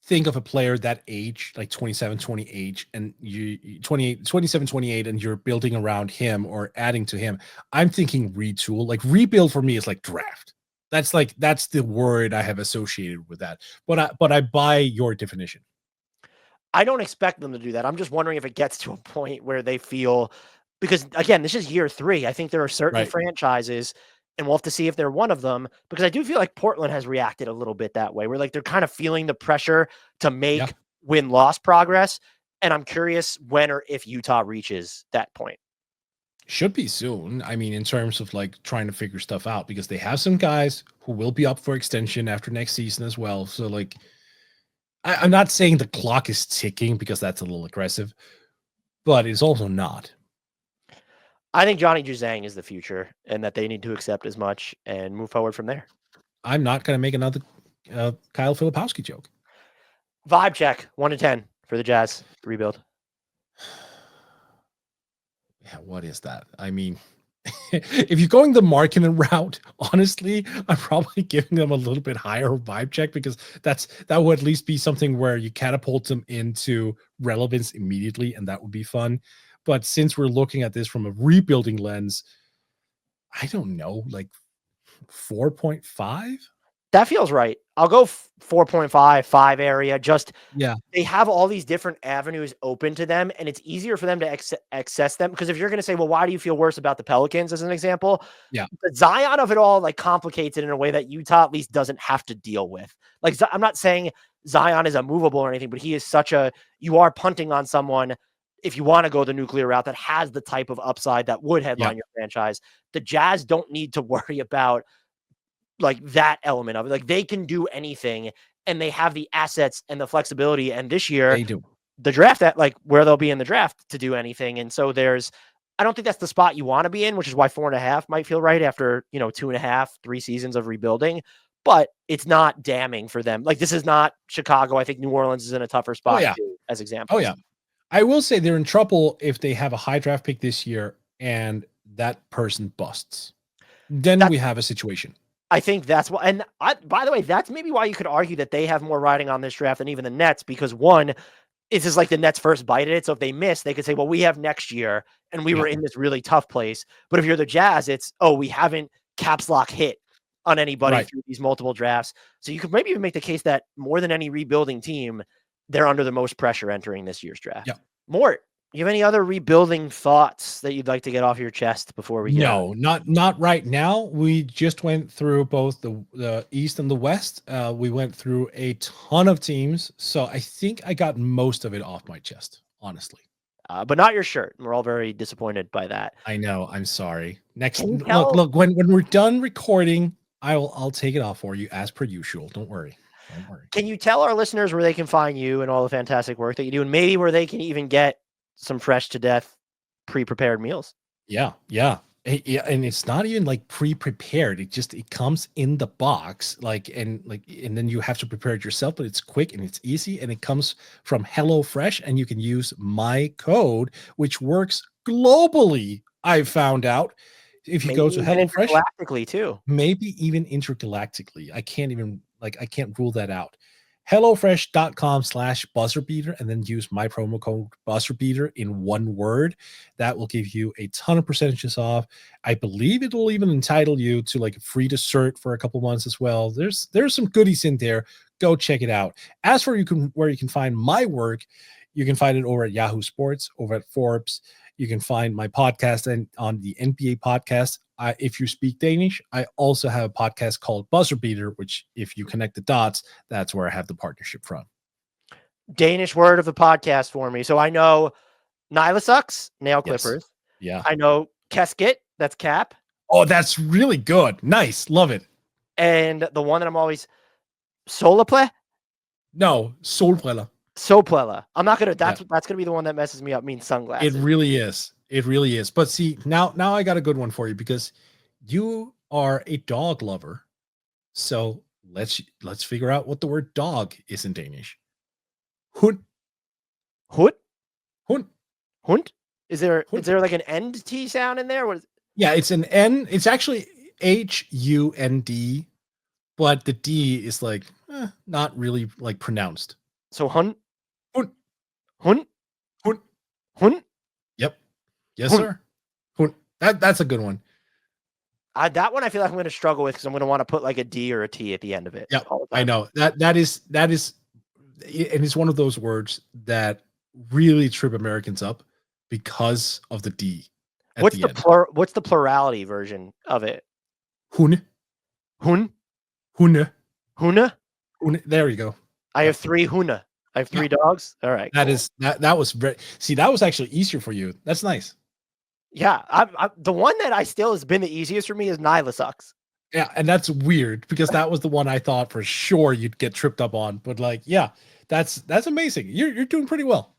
think of a player that age, like 27, 28, and you 27, 28, and you're building around him or adding to him, I'm thinking retool. Like, rebuild for me is like draft. That's the word I have associated with that. But I buy your definition. I don't expect them to do that. I'm just wondering if it gets to a point where they feel because again, this is year 3. I think there are certain Right. franchises, and we'll have to see if they're one of them, because I do feel like Portland has reacted a little bit that way, where like they're kind of feeling the pressure to Yeah. make win-loss progress. And I'm curious when or if Utah reaches that point. Should be soon. I mean, in terms of like trying to figure stuff out, because they have some guys who will be up for extension after next season as well. So like, I'm not saying the clock is ticking because that's a little aggressive, but it's also not. I think Johnny Juzang is the future, and that they need to accept as much and move forward from there. I'm not going to make another Kyle Filipowski joke. Vibe check 1 to 10 for the Jazz rebuild. Yeah, what is that? I mean, if you're going the marketing route, honestly, I'm probably giving them a little bit higher vibe check, because that would at least be something where you catapult them into relevance immediately, and that would be fun. But since we're looking at this from a rebuilding lens, I don't know, like 4.5. That feels right. I'll go 4.5, 5 area. Just Yeah, they have all these different avenues open to them, and it's easier for them to access them. Because if you're going to say, well, why do you feel worse about the Pelicans as an example? yeah, The Zion of it all like complicates it in a way that Utah at least doesn't have to deal with. Like, I'm not saying Zion is immovable or anything, but he is you are punting on someone, if you want to go the nuclear route, that has the type of upside that would yeah. headline your franchise. The Jazz don't need to worry about like that element of it. Like, they can do anything, and they have the assets and the flexibility. And this year, They do. the draft, that like where they'll be in the draft to do anything. And so I don't think that's the spot you want to be in, which is why 4.5 might feel right after, 2.5, 3 seasons of rebuilding, but it's not damning for them. Like, this is not Chicago. I think New Orleans is in a tougher spot Yeah. too, as examples. Oh yeah. I will say they're in trouble if they have a high draft pick this year and that person busts. Then we have a situation. I think that's why. And by the way, that's maybe why you could argue that they have more riding on this draft than even the Nets, because one, this is like the Nets first bite at it. So if they miss, they could say, well, we have next year and we were in this really tough place. But if you're the Jazz, it's, we haven't caps lock hit on anybody through these multiple drafts. So you could maybe even make the case that more than any rebuilding team, they're under the most pressure entering this year's draft. Yeah. Mort, you have any other rebuilding thoughts that you'd like to get off your chest before we get No, not right now. We just went through both the East and the West. We went through a ton of teams, so I think I got most of it off my chest, honestly. But not your shirt. We're all very disappointed by that. I know. I'm sorry. Look. When we're done recording, I'll take it off for you as per usual. Don't worry. Can you tell our listeners where they can find you and all the fantastic work that you do, and maybe where they can even get some fresh to death pre-prepared meals? Yeah. And it's not even like pre-prepared. It comes in the box, and then you have to prepare it yourself, but it's quick and it's easy, and it comes from HelloFresh, and you can use my code, which works globally. I found out if you go to HelloFresh, intergalactically too, maybe even intergalactically. I can't rule that out. HelloFresh.com/buzzerbeater, and then use my promo code buzzerbeater in one word. That will give you a ton of percentages off. I believe it will even entitle you to like a free dessert for a couple months as well. There's some goodies in there. Go check it out. As for where you can find my work, you can find it over at Yahoo Sports, over at Forbes. You can find my podcast and on the NBA podcast. If you speak Danish, I also have a podcast called Buzzer Beater, which, if you connect the dots, that's where I have the partnership from. Danish word of the podcast for me. So I know Nyla sucks, nail clippers. Yes. Yeah. I know Keskit, that's cap. Oh, that's really good. Nice. Love it. And the one that I'm always Solaple? No, solbriller. Soplella. I'm not gonna. That's gonna be the one that messes me up. Means sunglasses. It really is. It really is. But see, now I got a good one for you, because you are a dog lover. So let's figure out what the word dog is in Danish. Hund. Hund. Hund. Hund. Is there like an end T sound in there? What is? Yeah, it's an N. It's actually HUND, but the D is like not really like pronounced. So Hund. Hund. Hund. Hund. Hund. Yep. Yes, sir. Hund. That's a good one. That one I feel like I'm going to struggle with, because I'm going to want to put like a D or a T at the end of it. Yeah, I know that is, and it's one of those words that really trip Americans up because of the D. What's the plurality version of it? Hun. Hun? Hune. Huna? There you go. I have 3 Huna. I have 3 dogs. All right. That was that was actually easier for you. That's nice. Yeah. The one that I still has been the easiest for me is Nyla sucks. Yeah, and that's weird because that was the one I thought for sure you'd get tripped up on. But like, yeah, that's amazing. You're doing pretty well.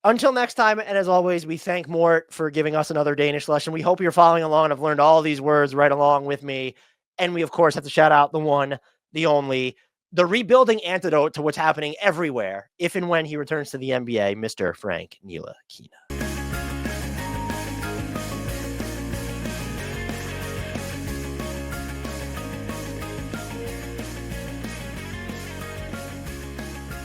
Until next time, and as always, we thank Mort for giving us another Danish lesson. We hope you're following along and have learned all these words right along with me. And we, of course, have to shout out the one, the only, the rebuilding antidote to what's happening everywhere, if and when he returns to the NBA, Mr. Frank Ntilikina.